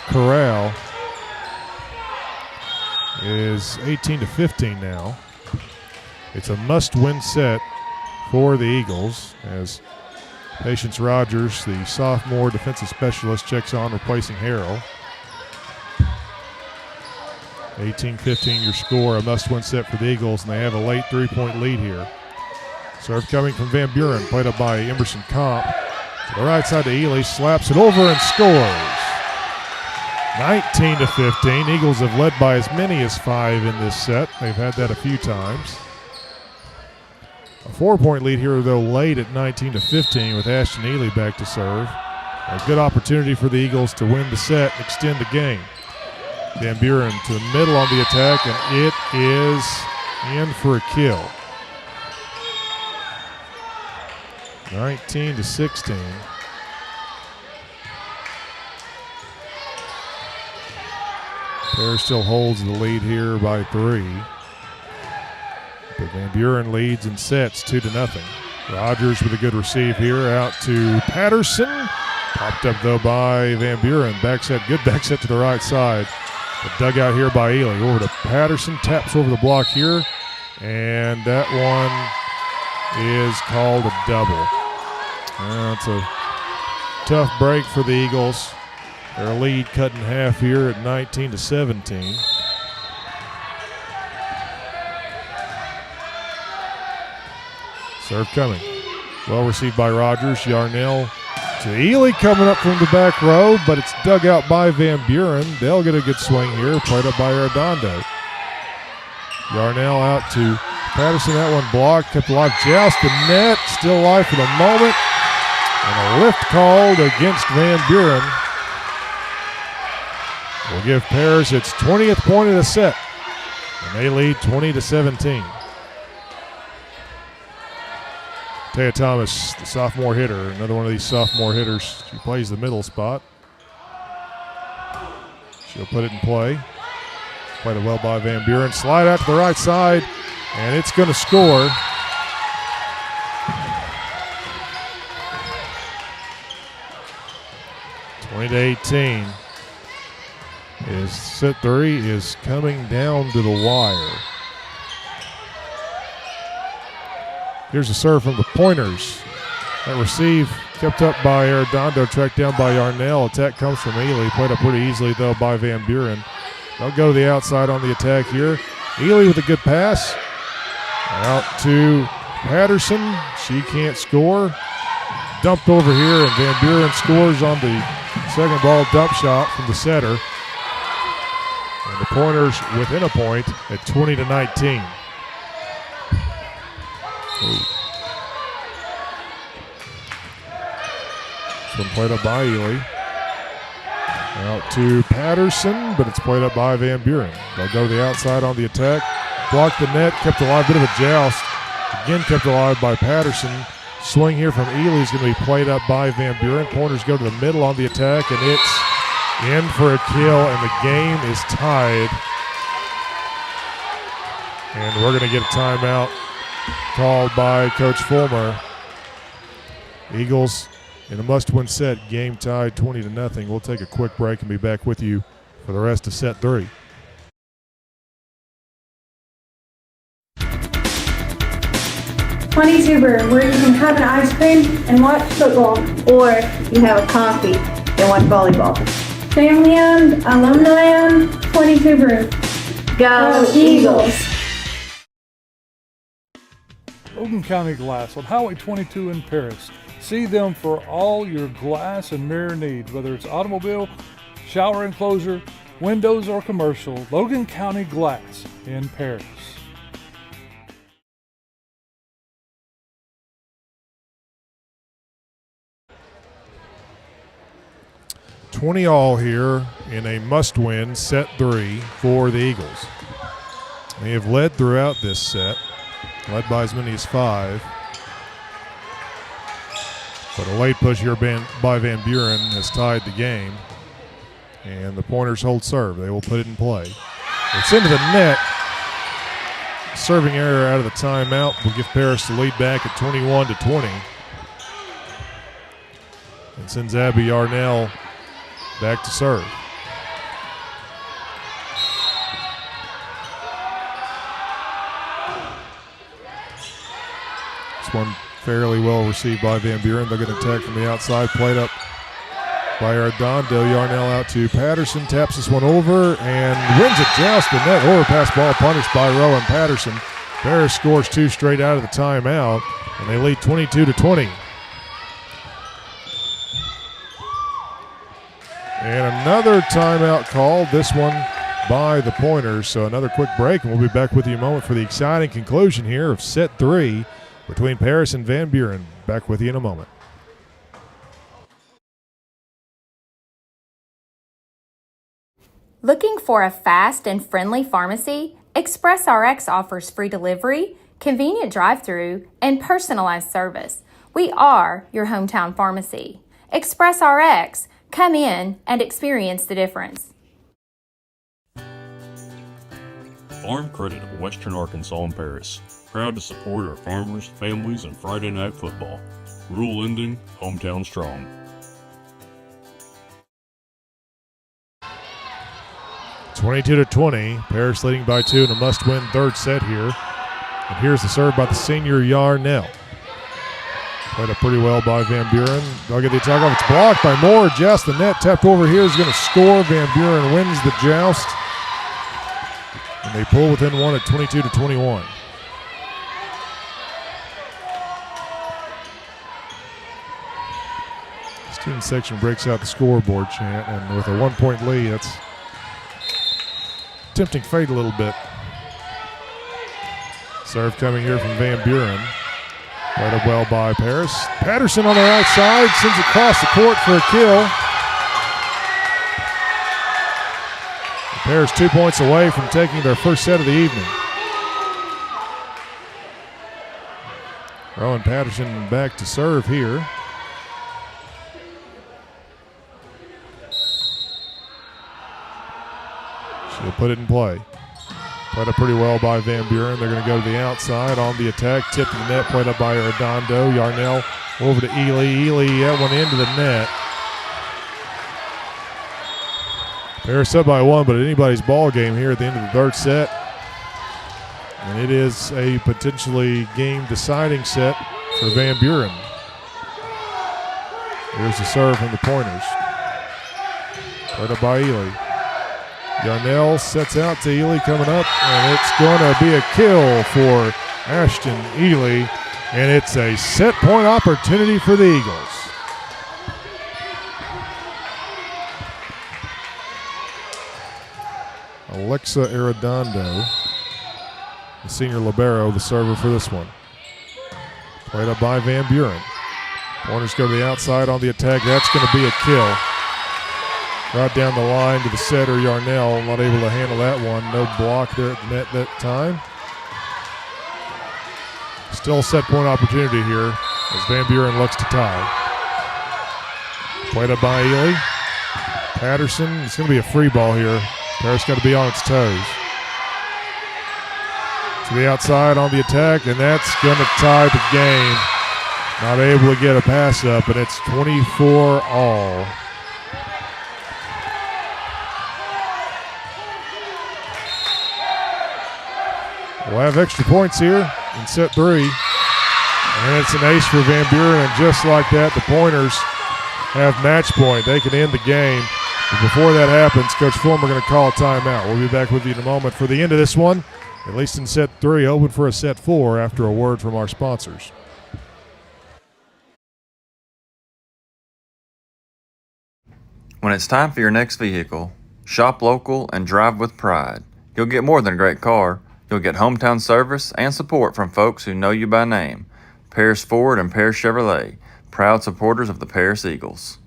corral. Is 18-15 now. It's a must-win set for the Eagles as Patience Rogers, the sophomore defensive specialist, checks on, replacing Harrell. 18-15 your score, a must-win set for the Eagles, and they have a late 3-point lead here. Serve coming from Van Buren, played up by Emerson Comp. To the right side to Ely, slaps it over and scores. 19-15. Eagles have led by as many as 5 in this set. They've had that a few times. A 4-point lead here, though, late at 19-15 with Ashton Ely back to serve. A good opportunity for the Eagles to win the set and extend the game. Van Buren to the middle on the attack, and it is in for a kill. 19-16. Paris still holds the lead here by 3. But Van Buren leads and sets 2-0. Rogers with a good receive here, out to Patterson. Popped up though by Van Buren. Back set, good back set to the right side. But dug out here by Ely. Over to Patterson, taps over the block here. And that one is called a double. That's a tough break for the Eagles. Their lead cut in half here at 19-17. Serve coming. Well received by Rogers. Yarnell to Ely coming up from the back row, but it's dug out by Van Buren. They'll get a good swing here. Played up by Arredondo. Yarnell out to Patterson. That one blocked. Kept alive. Joust the net. Still alive for the moment. And a lift called against Van Buren. Will give Paris its 20th point of the set. And they lead 20-17. Taya Thomas, the sophomore hitter, another one of these sophomore hitters. She plays the middle spot. She'll put it in play. Played it well by Van Buren. Slide out to the right side, and it's going to score. (20-18). Is set 3 is coming down to the wire. Here's a serve from the Pointers. That receive kept up by Arredondo, tracked down by Yarnell. Attack comes from Ely. Played up pretty easily, though, by Van Buren. They'll go to the outside on the attack here. Ely with a good pass. Out to Patterson. She can't score. Dumped over here, and Van Buren scores on the second ball dump shot from the setter. And the Pointers within a point at 20-19. This one played up by Ely. Out to Patterson, but it's played up by Van Buren. They'll go to the outside on the attack. Blocked the net, kept alive, bit of a joust. Again kept alive by Patterson. Swing here from Ely is going to be played up by Van Buren. Pointers go to the middle on the attack, and it's in for a kill, and the game is tied. And we're going to get a timeout called by Coach Fulmer. Eagles in a must-win set, game tied 20-0. We'll take a quick break and be back with you for the rest of set 3. Buren, where you can have an ice cream and watch football. Or you have a coffee and watch volleyball. Family-owned, alumni-owned, 22 Buren. Go Eagles! Logan County Glass on Highway 22 in Paris. See them for all your glass and mirror needs, whether it's automobile, shower enclosure, windows, or commercial. Logan County Glass in Paris. $20 here in a must-win set 3 for the Eagles. They have led throughout this set, led by as many as 5. But a late push here by Van Buren has tied the game. And the Pointers hold serve. They will put it in play. It's into the net. Serving error out of the timeout will give Paris the lead back at 21-20. And sends Abby Yarnell back to serve. This one fairly well received by Van Buren. They'll get an attack from the outside. Played up by Arredondo. Yarnell out to Patterson. Taps this one over and wins it. Joust the net. Overpass ball punished by Rowan Patterson. Paris scores 2 straight out of the timeout, and they lead 22-20. And another timeout called, this one by the Pointers. So another quick break, and we'll be back with you in a moment for the exciting conclusion here of set 3 between Paris and Van Buren. Back with you in a moment. Looking for a fast and friendly pharmacy? ExpressRx offers free delivery, convenient drive-through, and personalized service. We are your hometown pharmacy. ExpressRx, come in and experience the difference. Farm Credit of Western Arkansas and Paris. Proud to support our farmers, families, and Friday night football. Rural lending, hometown strong. (22-20). Paris leading by 2 in a must-win third set here. And here's the serve by the senior Yarnell. Played up pretty well by Van Buren. They'll get the attack off. It's blocked by Moore. Just the net tapped over here is going to score. Van Buren wins the joust. And they pull within one at 22-21. Student section breaks out the scoreboard chant, and with a 1-point lead, that's tempting fate a little bit. Serve coming here from Van Buren. Played up well by Paris. Patterson on the right side, sends it across the court for a kill. Paris 2 points away from taking their first set of the evening. Rowan Patterson back to serve here. She'll put it in play. Played up pretty well by Van Buren. They're going to go to the outside on the attack. Tip to the net, played up by Redondo. Yarnell over to Ely. Ely, that one into the net. Paris up by 1, but anybody's ball game here at the end of the third set. And it is a potentially game-deciding set for Van Buren. Here's the serve from the Pointers. Played up by Ely. Yarnell sets out to Ely coming up, and it's going to be a kill for Ashton Ely, and it's a set point opportunity for the Eagles. Alexa Arredondo, the senior libero, the server for this one. Played up by Van Buren. Pointers go to the outside on the attack. That's going to be a kill. Right down the line to the setter, Yarnell, not able to handle that one. No block there at the net that time. Still a set point opportunity here as Van Buren looks to tie. Played up by Ely. Patterson, it's going to be a free ball here. Paris got to be on its toes. To the outside on the attack, and that's going to tie the game. Not able to get a pass up, and it's 24 all. We'll have extra points here in set 3. And it's an ace for Van Buren, and just like that, the Pointers have match point. They can end the game. But before that happens, Coach Fulmer going to call a timeout. We'll be back with you in a moment for the end of this one, at least in set 3, hoping for a set 4 after a word from our sponsors. When it's time for your next vehicle, shop local and drive with pride. You'll get more than a great car. You'll get hometown service and support from folks who know you by name. Paris Ford and Paris Chevrolet, proud supporters of the Paris Eagles.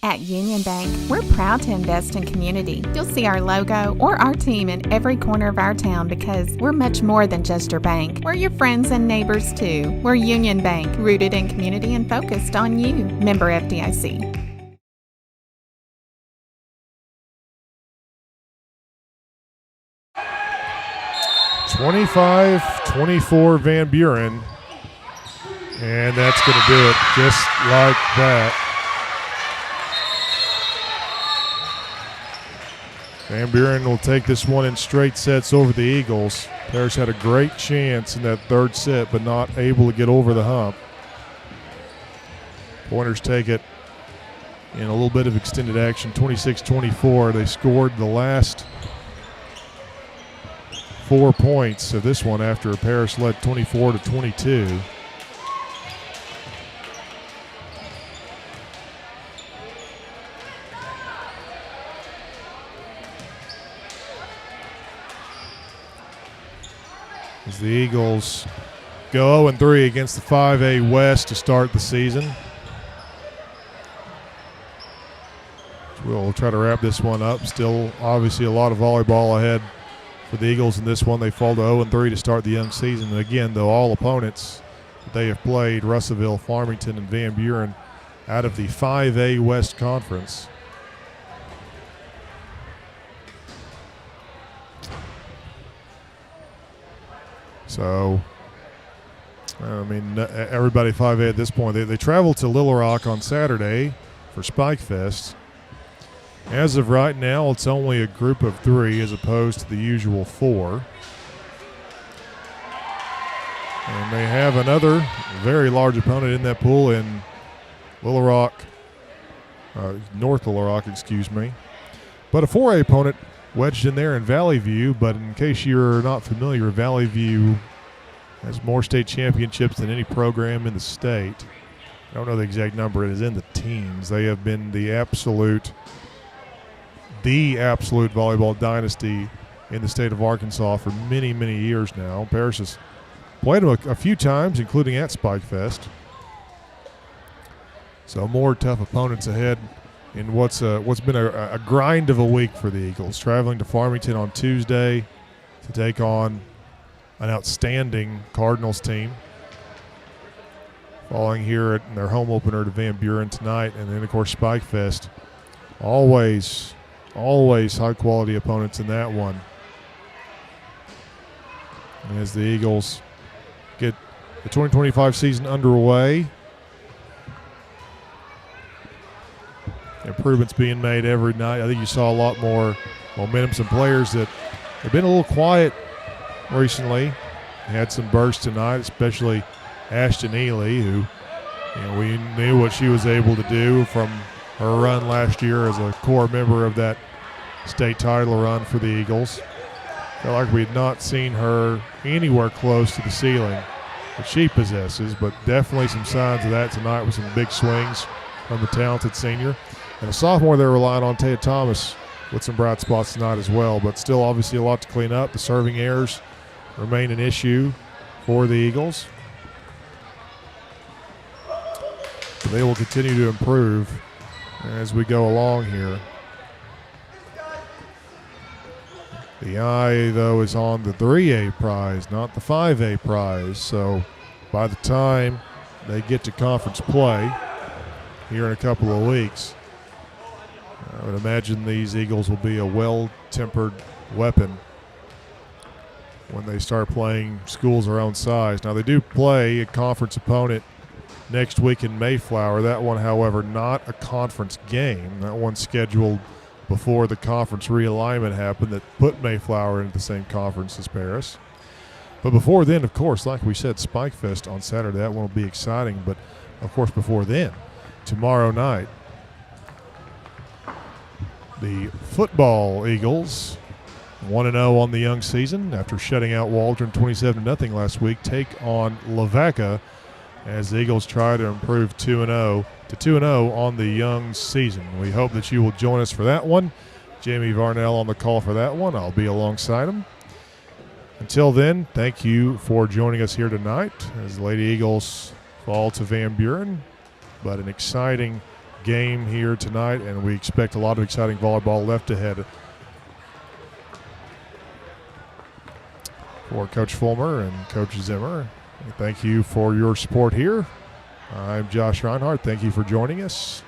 At Union Bank, we're proud to invest in community. You'll see our logo or our team in every corner of our town because we're much more than just your bank. We're your friends and neighbors too. We're Union Bank, rooted in community and focused on you. Member FDIC. 25-24 Van Buren, and that's going to do it just like that. Van Buren will take this one in straight sets over the Eagles. Paris had a great chance in that third set, but not able to get over the hump. Pointers take it in a little bit of extended action, 26-24. They scored the last 4 points of this one after Paris led 24-22. as the Eagles go 0-3 against the 5A West to start the season. We'll try to wrap this one up. Still, obviously, a lot of volleyball ahead for the Eagles in this one. They fall to 0-3 to start the young season. And again, though, all opponents that they have played, Russellville, Farmington, and Van Buren, out of the 5A West Conference. So, everybody 5A at this point. They travel to Little Rock on Saturday for Spike Fest. As of right now, it's only a group of 3 as opposed to the usual 4. And they have another very large opponent in that pool in Little Rock, North Little Rock, excuse me. But a 4A opponent wedged in there in Valley View. But in case you're not familiar, Valley View has more state championships than any program in the state. I don't know the exact number. It is in the teens. They have been the absolute volleyball dynasty in the state of Arkansas for many, many years now. Paris has played them a few times, including at Spike Fest. So more tough opponents ahead in what's been a grind of a week for the Eagles. Traveling to Farmington on Tuesday to take on an outstanding Cardinals team. Following here at their home opener to Van Buren tonight, and then, of course, Spike Fest. Always high-quality opponents in that one. And as the Eagles get the 2025 season underway, improvements being made every night. I think you saw a lot more momentum. Some players that have been a little quiet recently had some bursts tonight, especially Ashton Ely, who we knew what she was able to do from her run last year as a core member of that state title run for the Eagles. Felt like we had not seen her anywhere close to the ceiling that she possesses, but definitely some signs of that tonight with some big swings from the talented senior. And a sophomore they're relying on, Taya Thomas, with some bright spots tonight as well, but still obviously a lot to clean up. The serving errors remain an issue for the Eagles. They will continue to improve as we go along here. The eye, though, is on the 3A prize, not the 5A prize. So by the time they get to conference play here in a couple of weeks, I would imagine these Eagles will be a well-tempered weapon when they start playing schools their own size. Now, they do play a conference opponent next week in Mayflower. That one, however, not a conference game. That one's scheduled before the conference realignment happened that put Mayflower into the same conference as Paris. But before then, of course, like we said, Spike Fest on Saturday, that one will be exciting. But, of course, before then, tomorrow night, the football Eagles, 1-0 on the young season after shutting out Waldron 27-0 last week, take on Lavaca as the Eagles try to improve 2-0 to 2-0 on the young season. We hope that you will join us for that one. Jamie Varnell on the call for that one. I'll be alongside him. Until then, thank you for joining us here tonight as the Lady Eagles fall to Van Buren. But an exciting game here tonight, and we expect a lot of exciting volleyball left ahead for Coach Fulmer and Coach Zimmer. Thank you for your support here. I'm Josh Reinhardt. Thank you for joining us.